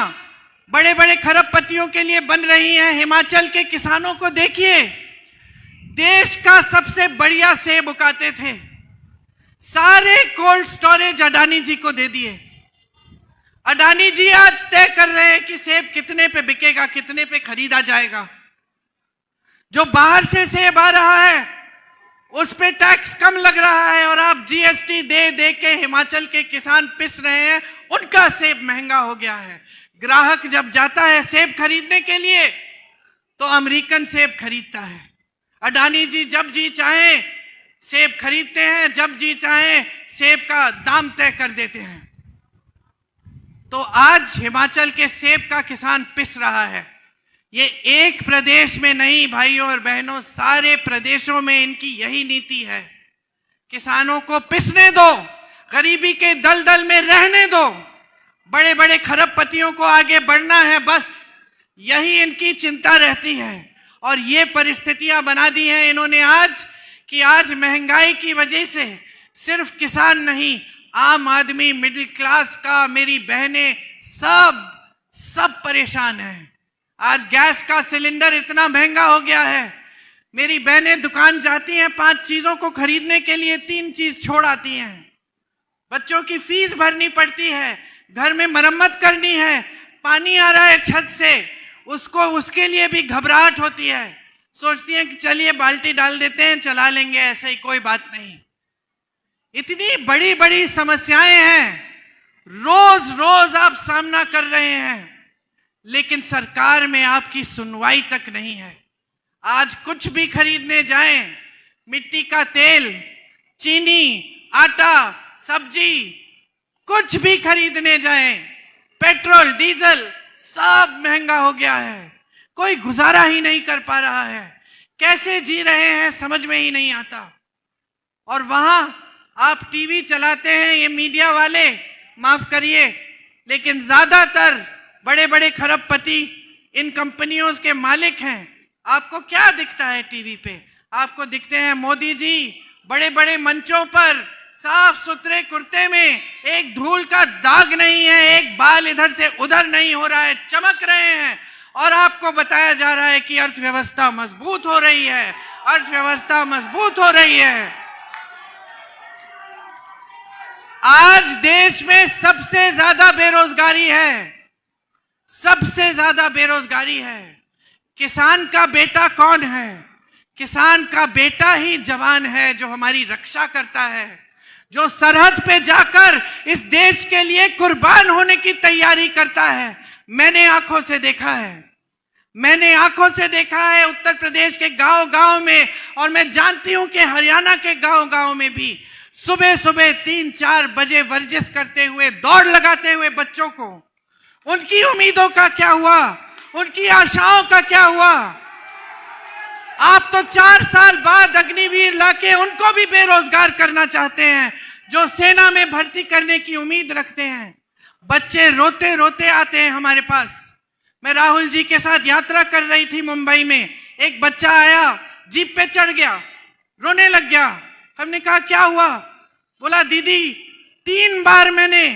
बड़े बड़े खरबपतियों के लिए बन रही हैं। हिमाचल के किसानों को देखिए, देश का सबसे बढ़िया सेब उगाते थे, सारे कोल्ड स्टोरेज अडानी जी को दे दिए। अडानी जी आज तय कर रहे हैं कि सेब कितने पे बिकेगा, कितने पे खरीदा जाएगा। जो बाहर से सेब आ रहा है उस पे टैक्स कम लग रहा है, और आप जीएसटी दे दे के हिमाचल के किसान पिस रहे हैं। उनका सेब महंगा हो गया है। ग्राहक जब जाता है सेब खरीदने के लिए तो अमेरिकन सेब खरीदता है। अडानी जी जब जी चाहे सेब खरीदते हैं, जब जी चाहे सेब का दाम तय कर देते हैं। तो आज हिमाचल के सेब का किसान पिस रहा है। ये एक प्रदेश में नहीं भाइयों और बहनों, सारे प्रदेशों में इनकी यही नीति है। किसानों को पिसने दो, गरीबी के दलदल में रहने दो, बड़े बड़े खरबपतियों को आगे बढ़ना है, बस यही इनकी चिंता रहती है। और ये परिस्थितियां बना दी हैं इन्होंने आज कि आज महंगाई की वजह से सिर्फ किसान नहीं, आम आदमी, मिडिल क्लास का, मेरी बहनें, सब परेशान हैं। आज गैस का सिलेंडर इतना महंगा हो गया है। मेरी बहनें दुकान जाती हैं 5 चीजों को खरीदने के लिए, 3 चीज छोड़ आती हैं। बच्चों की फीस भरनी पड़ती है, घर में मरम्मत करनी है, पानी आ रहा है छत से, उसके लिए भी घबराहट होती है। सोचती हैं कि चलिए बाल्टी डाल देते हैं, चला लेंगे, ऐसे ही कोई बात नहीं। इतनी बड़ी बड़ी समस्याएं हैं, रोज रोज आप सामना कर रहे हैं, लेकिन सरकार में आपकी सुनवाई तक नहीं है। आज कुछ भी खरीदने जाएं, मिट्टी का तेल, चीनी, आटा, सब्जी, कुछ भी खरीदने जाएं, पेट्रोल, डीजल, सब महंगा हो गया है। कोई गुजारा ही नहीं कर पा रहा है। कैसे जी रहे हैं समझ में ही नहीं आता। और वहां आप टीवी चलाते हैं, ये मीडिया वाले, माफ करिए, लेकिन ज्यादातर बड़े बड़े खरबपति इन कंपनियों के मालिक हैं। आपको क्या दिखता है टीवी पे? आपको दिखते हैं मोदी जी बड़े बड़े मंचों पर साफ सुथरे कुर्ते में, एक धूल का दाग नहीं है, एक बाल इधर से उधर नहीं हो रहा है, चमक रहे हैं। और आपको बताया जा रहा है कि अर्थव्यवस्था मजबूत हो रही है, अर्थव्यवस्था मजबूत हो रही है। आज देश में सबसे ज्यादा बेरोजगारी है, सबसे ज्यादा बेरोजगारी है। किसान का बेटा कौन है? किसान का बेटा ही जवान है, जो हमारी रक्षा करता है, जो सरहद पे जाकर इस देश के लिए कुर्बान होने की तैयारी करता है। मैंने आंखों से देखा है, मैंने आंखों से देखा है उत्तर प्रदेश के गांव गांव में, और मैं जानती हूं कि हरियाणा के गांव गांव में भी सुबह सुबह 3-4 बजे वर्जिश करते हुए, दौड़ लगाते हुए बच्चों को, उनकी उम्मीदों का क्या हुआ, उनकी आशाओं का क्या हुआ? आप तो 4 साल बाद अग्निवीर लाके उनको भी बेरोजगार करना चाहते हैं, जो सेना में भर्ती करने की उम्मीद रखते हैं। बच्चे रोते रोते आते हैं हमारे पास। मैं राहुल जी के साथ यात्रा कर रही थी मुंबई में, एक बच्चा आया, जीप पे चढ़ गया, रोने लग गया। हमने कहा क्या हुआ? बोला दीदी 3 बार मैंने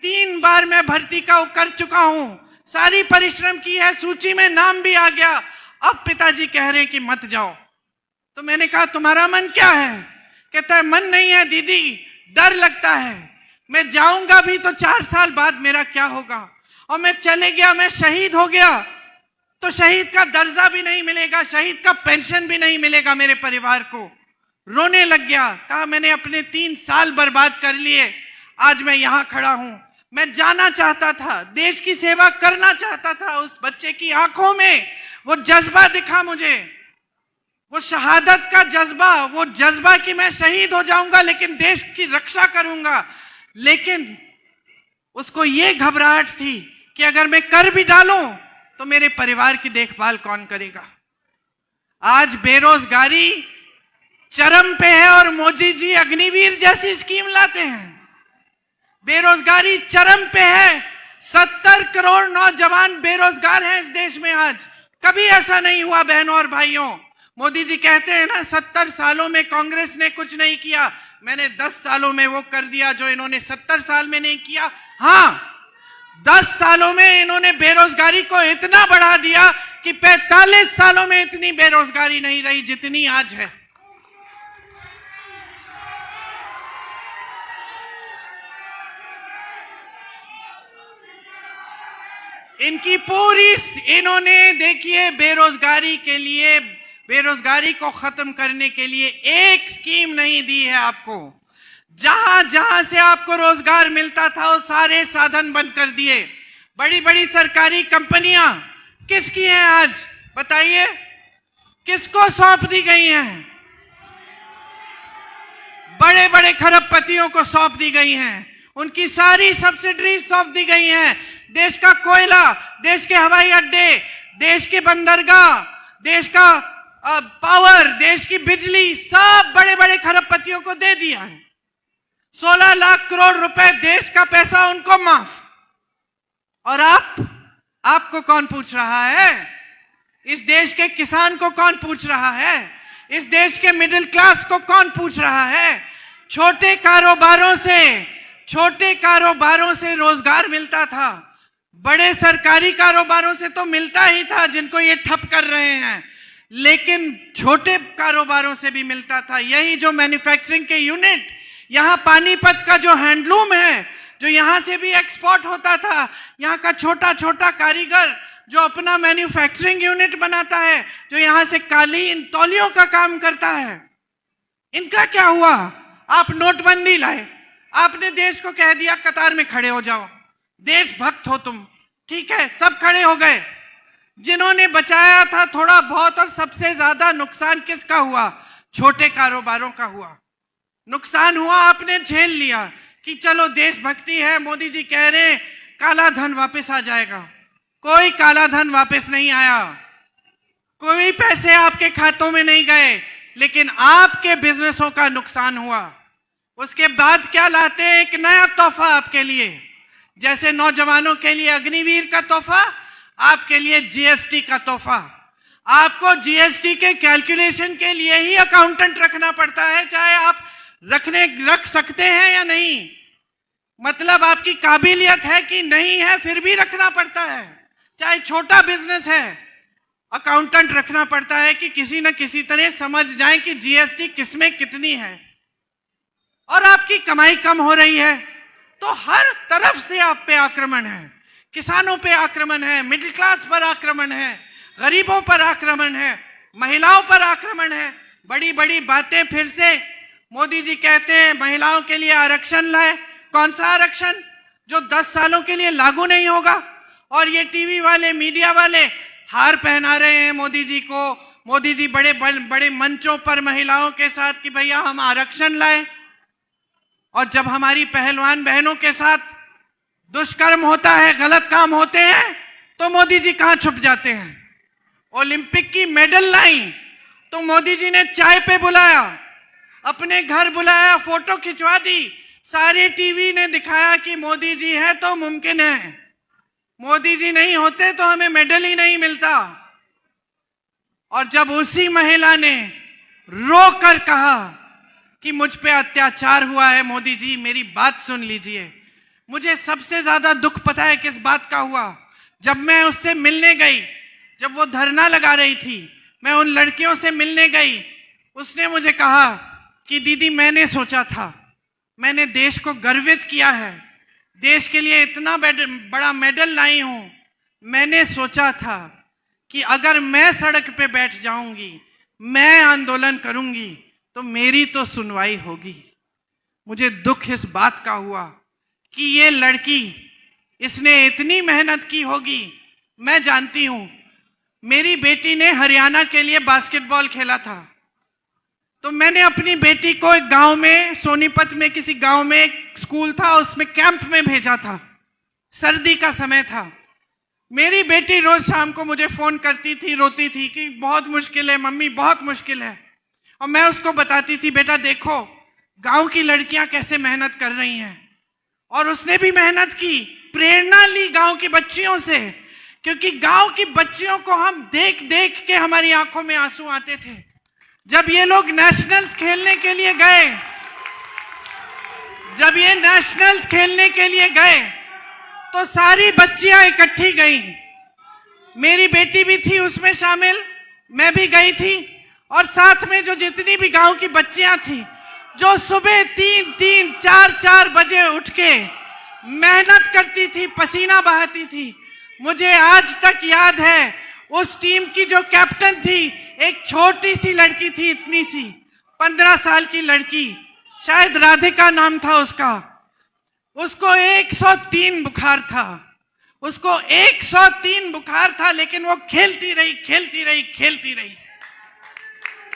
3 बार मैं भर्ती का कर चुका हूं, सारी परिश्रम की है, सूची में नाम भी आ गया। अब पिताजी कह रहे हैं कि मत जाओ। तो मैंने कहा तुम्हारा मन क्या है? कहता है मन नहीं है दीदी, डर लगता है, मैं जाऊंगा भी तो 4 साल बाद मेरा क्या होगा, और मैं चले गया, मैं शहीद हो गया तो शहीद का दर्जा भी नहीं मिलेगा, शहीद का पेंशन भी नहीं मिलेगा मेरे परिवार को। रोने लग गया। कहा मैंने अपने 3 साल बर्बाद कर लिए, आज मैं यहां खड़ा हूं। मैं जाना चाहता था, देश की सेवा करना चाहता था। उस बच्चे की आंखों में वो जज्बा दिखा मुझे, वो शहादत का जज्बा, वो जज्बा कि मैं शहीद हो जाऊंगा लेकिन देश की रक्षा करूंगा। लेकिन उसको ये घबराहट थी कि अगर मैं कर भी डालूं तो मेरे परिवार की देखभाल कौन करेगा। आज बेरोजगारी चरम पे है और मोदी जी अग्निवीर जैसी स्कीम लाते हैं। बेरोजगारी चरम पे है, 70 करोड़ नौजवान बेरोजगार हैं इस देश में आज। कभी ऐसा नहीं हुआ बहनों और भाइयों। मोदी जी कहते हैं ना 70 सालों में कांग्रेस ने कुछ नहीं किया, मैंने 10 सालों में वो कर दिया जो इन्होंने 70 साल में नहीं किया। हाँ, 10 सालों में इन्होंने बेरोजगारी को इतना बढ़ा दिया कि 45 सालों में इतनी बेरोजगारी नहीं रही जितनी आज है। इनकी पूरी, इन्होंने देखिए बेरोजगारी के लिए, बेरोजगारी को खत्म करने के लिए एक स्कीम नहीं दी है आपको। जहां जहां से आपको रोजगार मिलता था वो सारे साधन बंद कर दिए। बड़ी बड़ी सरकारी कंपनियां किसकी हैं आज बताइए, किसको सौंप दी गई हैं? बड़े बड़े खरबपतियों को सौंप दी गई हैं, उनकी सारी सब्सिडी सौंप दी गई हैं। देश का कोयला, देश के हवाई अड्डे, देश के बंदरगाह, देश का पावर, देश की बिजली, सब बड़े बड़े खरबपतियों को दे दिया है। 16 लाख करोड़ रुपए देश का पैसा उनको माफ। और आपको कौन पूछ रहा है? इस देश के किसान को कौन पूछ रहा है? इस देश के मिडिल क्लास को कौन पूछ रहा है? छोटे कारोबारों से रोजगार मिलता था, बड़े सरकारी कारोबारों से तो मिलता ही था जिनको ये ठप कर रहे हैं, लेकिन छोटे कारोबारों से भी मिलता था। यही जो मैन्युफैक्चरिंग के यूनिट, यहाँ पानीपत का जो हैंडलूम है, जो यहाँ से भी एक्सपोर्ट होता था, यहाँ का छोटा छोटा कारीगर जो अपना मैन्युफैक्चरिंग यूनिट बनाता है, जो यहाँ से कालीन तौलियों का काम करता है, इनका क्या हुआ? आप नोटबंदी लाए, आपने देश को कह दिया कतार में खड़े हो जाओ, देशभक्त हो तुम, ठीक है, सब खड़े हो गए। जिन्होंने बचाया था थोड़ा बहुत, और सबसे ज्यादा नुकसान किसका हुआ? छोटे कारोबारों का हुआ। नुकसान हुआ, आपने झेल लिया कि चलो देशभक्ति है, मोदी जी कह रहे काला धन वापस आ जाएगा। कोई काला धन वापस नहीं आया, कोई पैसे आपके खातों में नहीं गए, लेकिन आपके बिजनेसों का नुकसान हुआ। उसके बाद क्या लाते हैं? एक नया तोहफा आपके लिए, जैसे नौजवानों के लिए अग्निवीर का तोहफा, आपके लिए जीएसटी का तोहफा। आपको जीएसटी के कैलकुलेशन के लिए ही अकाउंटेंट रखना पड़ता है, चाहे आप रख सकते हैं या नहीं, मतलब आपकी काबिलियत है कि नहीं है, फिर भी रखना पड़ता है। चाहे छोटा बिजनेस है, अकाउंटेंट रखना पड़ता है कि किसी न किसी तरह समझ जाए कि जीएसटी किसमें कितनी है। और आपकी कमाई कम हो रही है तो हर तरफ से आप पे आक्रमण है, किसानों पे आक्रमण है, मिडिल क्लास पर आक्रमण है, गरीबों पर आक्रमण है, महिलाओं पर आक्रमण है। बड़ी बड़ी बातें फिर से मोदी जी कहते हैं महिलाओं के लिए आरक्षण लाए। कौन सा आरक्षण? जो 10 सालों के लिए लागू नहीं होगा। और ये टीवी वाले, मीडिया वाले हार पहना रहे हैं मोदी जी को। मोदी जी बड़े बड़े मंचों पर महिलाओं के साथ कि भैया हम आरक्षण लाए, और जब हमारी पहलवान बहनों के साथ दुष्कर्म होता है, गलत काम होते हैं, तो मोदी जी कहां छुप जाते हैं। ओलंपिक की मेडल लाई तो मोदी जी ने चाय पे बुलाया, अपने घर बुलाया, फोटो खिंचवा दी, सारे टीवी ने दिखाया कि मोदी जी है तो मुमकिन है, मोदी जी नहीं होते तो हमें मेडल ही नहीं मिलता। और जब उसी महिला ने रो कर कहा कि मुझ पे अत्याचार हुआ है, मोदी जी मेरी बात सुन लीजिए, मुझे सबसे ज्यादा दुख पता है किस बात का हुआ, जब मैं उससे मिलने गई, जब वो धरना लगा रही थी, मैं उन लड़कियों से मिलने गई, उसने मुझे कहा कि दीदी मैंने सोचा था, मैंने देश को गर्वित किया है, देश के लिए इतना बड़ा मेडल लाई हूं, मैंने सोचा था कि अगर मैं सड़क पे बैठ जाऊंगी, मैं आंदोलन करूंगी तो मेरी तो सुनवाई होगी। मुझे दुख इस बात का हुआ कि ये लड़की, इसने इतनी मेहनत की होगी। मैं जानती हूं, मेरी बेटी ने हरियाणा के लिए बास्केटबॉल खेला था, तो मैंने अपनी बेटी को एक गांव में, सोनीपत में किसी गांव में एक स्कूल था, उसमें कैंप में भेजा था। सर्दी का समय था। मेरी बेटी रोज शाम को मुझे फोन करती थी, रोती थी कि बहुत मुश्किल है मम्मी, बहुत मुश्किल है। और मैं उसको बताती थी, बेटा देखो गांव की लड़कियां कैसे मेहनत कर रही हैं। और उसने भी मेहनत की, प्रेरणा ली गांव की बच्चियों से, क्योंकि गांव की बच्चियों को हम देख देख के हमारी आंखों में आंसू आते थे। जब ये लोग नेशनल्स खेलने के लिए गए, जब ये नेशनल्स खेलने के लिए गए तो सारी बच्चियां इकट्ठी गईं। मेरी बेटी भी थी उसमें शामिल, मैं भी गई थी, और साथ में जो जितनी भी गांव की बच्चियां थी, जो सुबह 3-4 बजे उठ के मेहनत करती थी, पसीना बहाती थी। मुझे आज तक याद है उस टीम की जो कैप्टन थी, एक छोटी सी लड़की थी, इतनी सी 15 साल की लड़की, शायद राधिका नाम था उसका। उसको 103 बुखार था, उसको 103 बुखार था, लेकिन वो खेलती रही, खेलती रही, खेलती रही।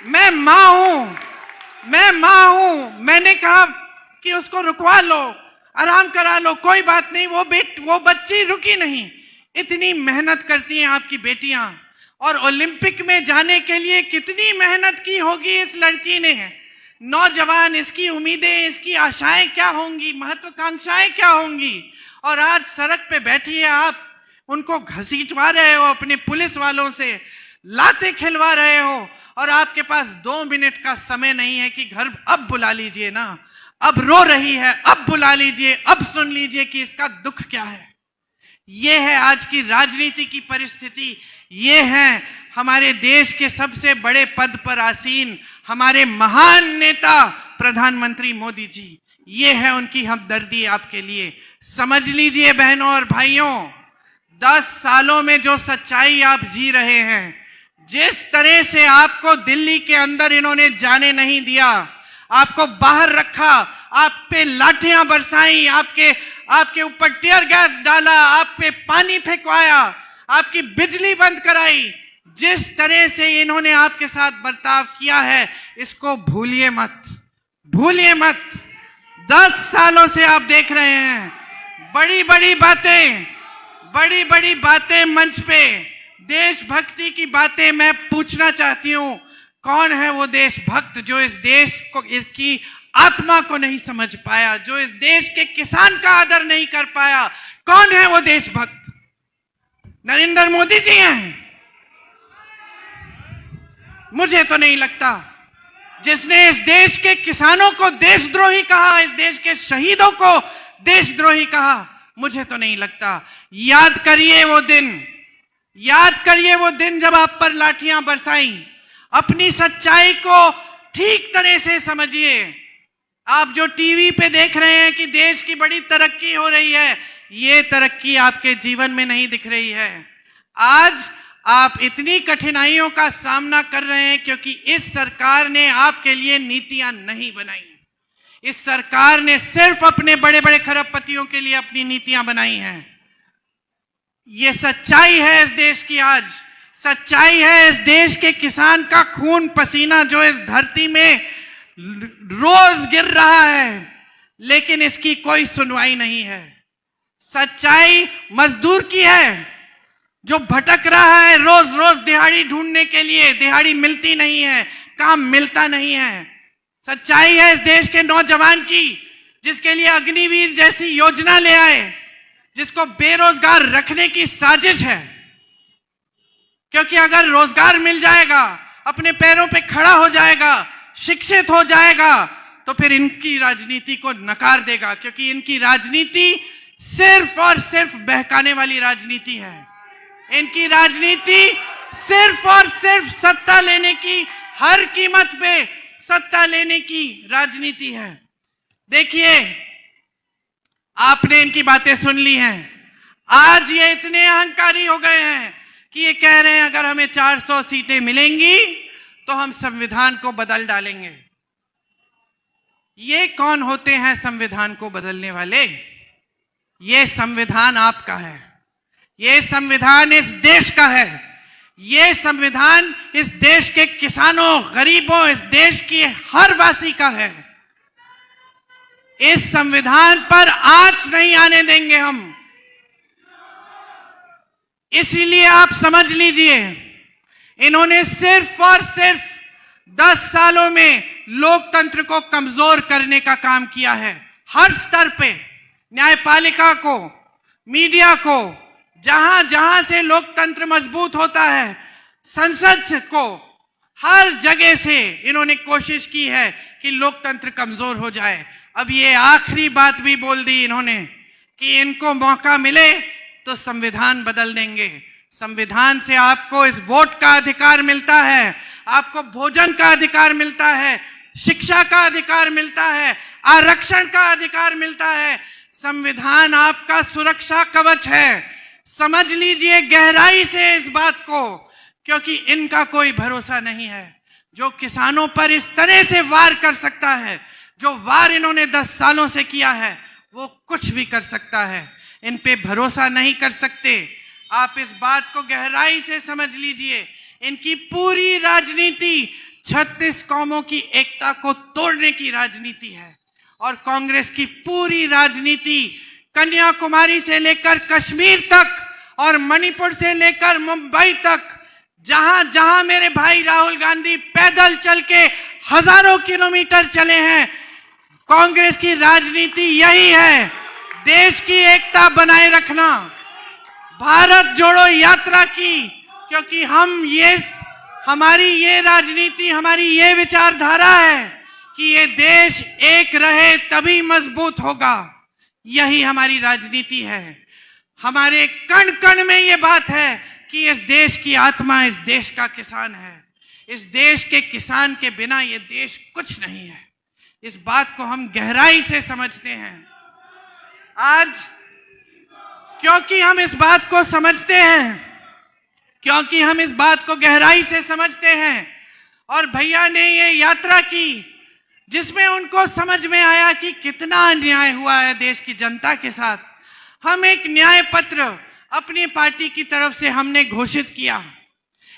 मैं मां हूं, मैंने कहा कि उसको रुकवा लो, आराम करा लो, कोई बात नहीं। वो बच्ची रुकी नहीं। इतनी मेहनत करती हैं आपकी बेटियां, और ओलंपिक में जाने के लिए कितनी मेहनत की होगी इस लड़की ने। नौजवान, इसकी उम्मीदें, इसकी आशाएं क्या होंगी, महत्वाकांक्षाएं क्या होंगी। और आज सड़क पे बैठी है, आप उनको घसीटवा रहे हो, अपने पुलिस वालों से लाते खिलवा रहे हो, और आपके पास 2 मिनट का समय नहीं है कि घर अब बुला लीजिए ना, अब रो रही है, अब बुला लीजिए, अब सुन लीजिए कि इसका दुख क्या है। ये है आज की राजनीति की परिस्थिति। ये है हमारे देश के सबसे बड़े पद पर आसीन हमारे महान नेता प्रधानमंत्री मोदी जी। ये है उनकी हमदर्दी आपके लिए। समझ लीजिए बहनों और भाइयों, 10 सालों में जो सच्चाई आप जी रहे हैं, जिस तरह से आपको दिल्ली के अंदर इन्होंने जाने नहीं दिया, आपको बाहर रखा, आप पे लाठियां बरसाई, आपके ऊपर टीयर गैस डाला, आप पे पानी फेंकवाया, आपकी बिजली बंद कराई, जिस तरह से इन्होंने आपके साथ बर्ताव किया है, इसको भूलिए मत, भूलिए मत। 10 सालों से आप देख रहे हैं बड़ी बड़ी बातें मंच पे, देशभक्ति की बातें। मैं पूछना चाहती हूं, कौन है वो देशभक्त जो इस देश को, इसकी आत्मा को नहीं समझ पाया, जो इस देश के किसान का आदर नहीं कर पाया? कौन है वो देशभक्त? नरेंद्र मोदी जी हैं? मुझे तो नहीं लगता। जिसने इस देश के किसानों को देशद्रोही कहा, इस देश के शहीदों को देशद्रोही कहा, मुझे तो नहीं लगता। याद करिए वो दिन, याद करिए वो दिन जब आप पर लाठियां बरसाई। अपनी सच्चाई को ठीक तरह से समझिए। आप जो टीवी पे देख रहे हैं कि देश की बड़ी तरक्की हो रही है, ये तरक्की आपके जीवन में नहीं दिख रही है। आज आप इतनी कठिनाइयों का सामना कर रहे हैं क्योंकि इस सरकार ने आपके लिए नीतियां नहीं बनाई। इस सरकार ने सिर्फ अपने बड़े बड़े खरबपतियों के लिए अपनी नीतियां बनाई हैं। ये सच्चाई है इस देश की। आज सच्चाई है इस देश के किसान का खून पसीना जो इस धरती में रोज गिर रहा है, लेकिन इसकी कोई सुनवाई नहीं है। सच्चाई मजदूर की है जो भटक रहा है रोज रोज दिहाड़ी ढूंढने के लिए, दिहाड़ी मिलती नहीं है, काम मिलता नहीं है। सच्चाई है इस देश के नौजवान की जिसके लिए अग्निवीर जैसी योजना ले आए, जिसको बेरोजगार रखने की साजिश है। क्योंकि अगर रोजगार मिल जाएगा, अपने पैरों पे खड़ा हो जाएगा, शिक्षित हो जाएगा, तो फिर इनकी राजनीति को नकार देगा। क्योंकि इनकी राजनीति सिर्फ और सिर्फ बहकाने वाली राजनीति है। इनकी राजनीति सिर्फ और सिर्फ सत्ता लेने की, हर कीमत पे सत्ता लेने की राजनीति है। देखिए, आपने इनकी बातें सुन ली हैं। आज ये इतने अहंकारी हो गए हैं कि ये कह रहे हैं अगर हमें 400 सीटें मिलेंगी तो हम संविधान को बदल डालेंगे। ये कौन होते हैं संविधान को बदलने वाले? ये संविधान आपका है, ये संविधान इस देश का है, ये संविधान इस देश के किसानों, गरीबों, इस देश की हर वासी का है। इस संविधान पर आंच नहीं आने देंगे हम। इसीलिए आप समझ लीजिए, इन्होंने सिर्फ और सिर्फ 10 सालों में लोकतंत्र को कमजोर करने का काम किया है। हर स्तर पे, न्यायपालिका को, मीडिया को, जहां जहां से लोकतंत्र मजबूत होता है, संसद को, हर जगह से इन्होंने कोशिश की है कि लोकतंत्र कमजोर हो जाए। अब ये आखिरी बात भी बोल दी इन्होंने कि इनको मौका मिले तो संविधान बदल देंगे। संविधान से आपको इस वोट का अधिकार मिलता है, आपको भोजन का अधिकार मिलता है, शिक्षा का अधिकार मिलता है, आरक्षण का अधिकार मिलता है। संविधान आपका सुरक्षा कवच है। समझ लीजिए गहराई से इस बात को, क्योंकि इनका कोई भरोसा नहीं है। जो किसानों पर इस तरह से वार कर सकता है, जो वार इन्होंने 10 सालों से किया है, वो कुछ भी कर सकता है। इन पे भरोसा नहीं कर सकते। आप इस बात को गहराई से समझ लीजिए। इनकी पूरी राजनीति 36 कौमों की एकता को तोड़ने की राजनीति है, और कांग्रेस की पूरी राजनीति कन्याकुमारी से लेकर कश्मीर तक और मणिपुर से लेकर मुंबई तक, जहां जहां मेरे भाई राहुल गांधी पैदल चल के हजारों किलोमीटर चले हैं, कांग्रेस की राजनीति यही है, देश की एकता बनाए रखना, भारत जोड़ो यात्रा की। क्योंकि हमारी ये राजनीति, हमारी ये विचारधारा है कि ये देश एक रहे तभी मजबूत होगा। यही हमारी राजनीति है। हमारे कण कण में ये बात है कि इस देश की आत्मा इस देश का किसान है। इस देश के किसान के बिना ये देश कुछ नहीं है। इस बात को हम गहराई से समझते हैं। आज क्योंकि हम इस बात को समझते हैं, क्योंकि हम इस बात को गहराई से समझते हैं, और भैया ने ये यात्रा की जिसमें उनको समझ में आया कि कितना अन्याय हुआ है देश की जनता के साथ। हम एक न्याय पत्र अपनी पार्टी की तरफ से हमने घोषित किया।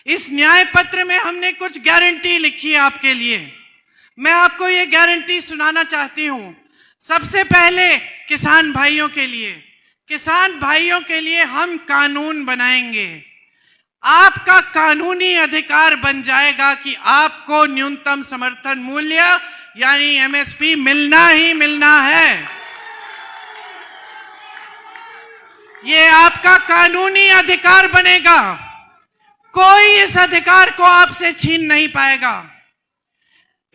इस न्याय पत्र में हमने कुछ गारंटी लिखी है आपके लिए। मैं आपको ये गारंटी सुनाना चाहती हूं। सबसे पहले किसान भाइयों के लिए, किसान भाइयों के लिए हम कानून बनाएंगे। आपका कानूनी अधिकार बन जाएगा कि आपको न्यूनतम समर्थन मूल्य यानी एमएसपी मिलना ही मिलना है। ये आपका कानूनी अधिकार बनेगा। कोई इस अधिकार को आपसे छीन नहीं पाएगा।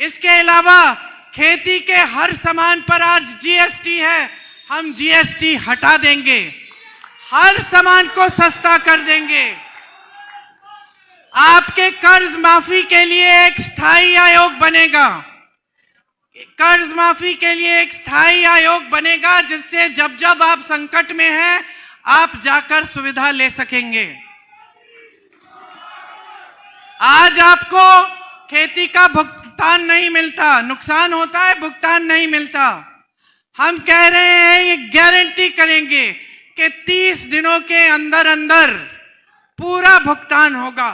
इसके अलावा खेती के हर सामान पर आज जीएसटी है, हम जीएसटी हटा देंगे, हर सामान को सस्ता कर देंगे। आपके कर्ज माफी के लिए एक स्थायी आयोग बनेगा। कर्ज माफी के लिए एक स्थायी आयोग बनेगा जिससे जब जब आप संकट में हैं आप जाकर सुविधा ले सकेंगे। आज आपको खेती का भुगतान नहीं मिलता, नुकसान होता है, भुगतान नहीं मिलता। हम कह रहे हैं, ये गारंटी करेंगे कि 30 दिनों के अंदर अंदर पूरा भुगतान होगा।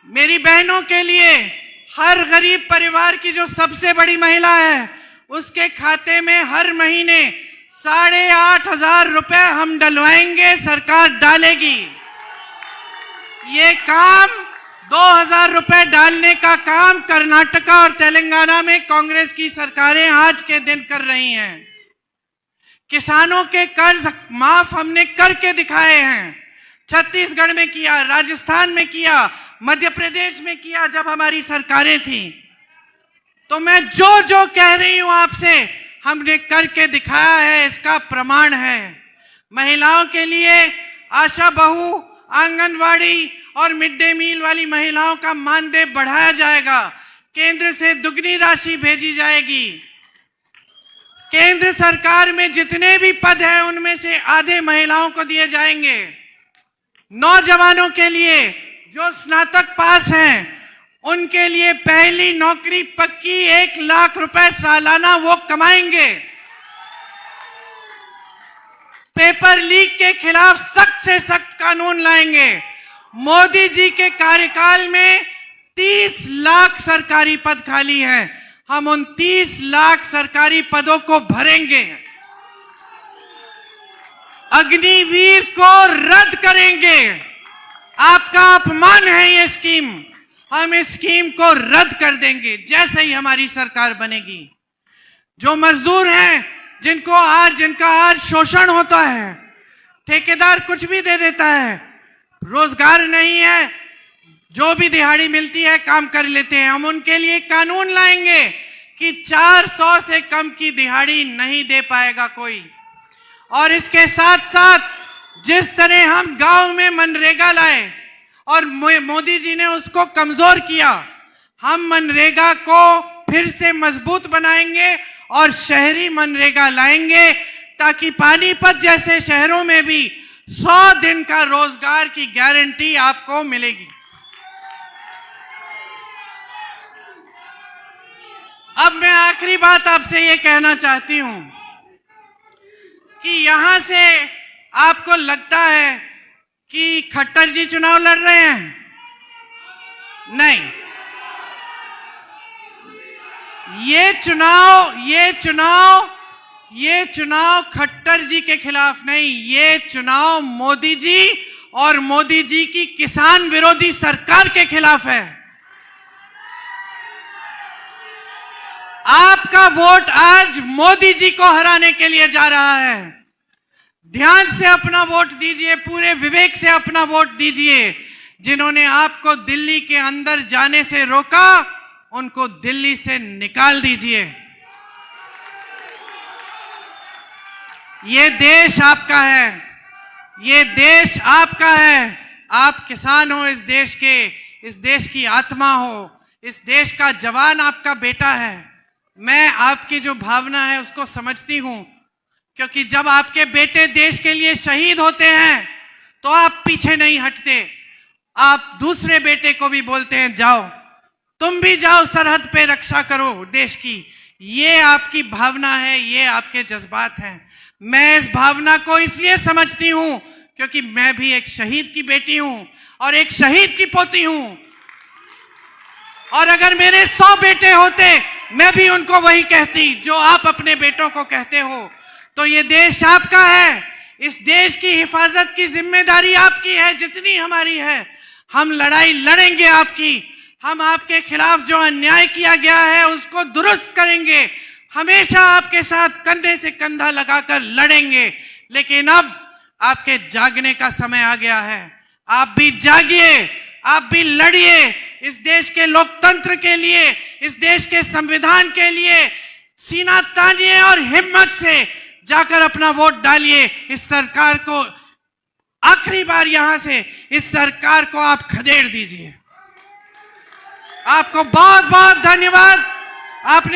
मेरी बहनों के लिए, हर गरीब परिवार की जो सबसे बड़ी महिला है उसके खाते में हर महीने 8,500 रुपए हम डलवाएंगे, सरकार डालेगी। ये काम 2,000 रुपए डालने का काम कर्नाटका और तेलंगाना में कांग्रेस की सरकारें आज के दिन कर रही हैं। किसानों के कर्ज माफ हमने करके दिखाए हैं। छत्तीसगढ़ में किया, राजस्थान में किया, मध्य प्रदेश में किया जब हमारी सरकारें थी। तो मैं जो जो कह रही हूं आपसे, हमने करके दिखाया है, इसका प्रमाण है। महिलाओं के लिए आशा बहू, आंगनवाड़ी और मिड डे मील वाली महिलाओं का मानदेय बढ़ाया जाएगा। केंद्र से दुगनी राशि भेजी जाएगी। केंद्र सरकार में जितने भी पद हैं उनमें से आधे महिलाओं को दिए जाएंगे। नौजवानों के लिए जो स्नातक पास हैं उनके लिए पहली नौकरी पक्की, 1 लाख रुपए सालाना वो कमाएंगे। पेपर लीक के खिलाफ सख्त से सख्त कानून लाएंगे। मोदी जी के कार्यकाल में 30 लाख सरकारी पद खाली हैं, हम उन 30 लाख सरकारी पदों को भरेंगे। अग्निवीर को रद्द करेंगे। आपका अपमान है ये स्कीम, हम इस स्कीम को रद्द कर देंगे जैसे ही हमारी सरकार बनेगी। जो मजदूर हैं जिनका आज शोषण होता है, ठेकेदार कुछ भी दे देता है, रोजगार नहीं है, जो भी दिहाड़ी मिलती है काम कर लेते हैं, हम उनके लिए कानून लाएंगे कि 400 से कम की दिहाड़ी नहीं दे पाएगा कोई। और इसके साथ साथ जिस तरह हम गांव में मनरेगा लाए और मोदी जी ने उसको कमजोर किया, हम मनरेगा को फिर से मजबूत बनाएंगे और शहरी मनरेगा लाएंगे ताकि पानीपत जैसे शहरों में भी 100 दिन का रोजगार की गारंटी आपको मिलेगी। अब मैं आखिरी बात आपसे ये कहना चाहती हूं कि यहां से आपको लगता है कि खट्टर जी चुनाव लड़ रहे हैं, नहीं, ये चुनाव खट्टर जी के खिलाफ नहीं, ये चुनाव मोदी जी और मोदी जी की किसान विरोधी सरकार के खिलाफ है। आपका वोट आज मोदी जी को हराने के लिए जा रहा है। ध्यान से अपना वोट दीजिए, पूरे विवेक से अपना वोट दीजिए। जिन्होंने आपको दिल्ली के अंदर जाने से रोका, उनको दिल्ली से निकाल दीजिए। ये देश आपका है, ये देश आपका है। आप किसान हो इस देश के, इस देश की आत्मा हो, इस देश का जवान आपका बेटा है। मैं आपकी जो भावना है उसको समझती हूं, क्योंकि जब आपके बेटे देश के लिए शहीद होते हैं तो आप पीछे नहीं हटते, आप दूसरे बेटे को भी बोलते हैं जाओ, तुम भी जाओ सरहद पे रक्षा करो देश की। ये आपकी भावना है, ये आपके जज्बात हैं। मैं इस भावना को इसलिए समझती हूं क्योंकि मैं भी एक शहीद की बेटी हूं और एक शहीद की पोती हूं। और अगर मेरे 100 बेटे होते, मैं भी उनको वही कहती जो आप अपने बेटों को कहते हो। तो ये देश आपका है, इस देश की हिफाजत की जिम्मेदारी आपकी है जितनी हमारी है। हम लड़ाई लड़ेंगे आपकी, हम आपके खिलाफ जो अन्याय किया गया है उसको दुरुस्त करेंगे, हमेशा आपके साथ कंधे से कंधा लगाकर लड़ेंगे। लेकिन अब आपके जागने का समय आ गया है। आप भी जागिए, आप भी लड़िए इस देश के लोकतंत्र के लिए, इस देश के संविधान के लिए। सीना तानिए और हिम्मत से जाकर अपना वोट डालिए। इस सरकार को आखिरी बार यहां से इस सरकार को आप खदेड़ दीजिए। आपको बहुत बहुत धन्यवाद। आपने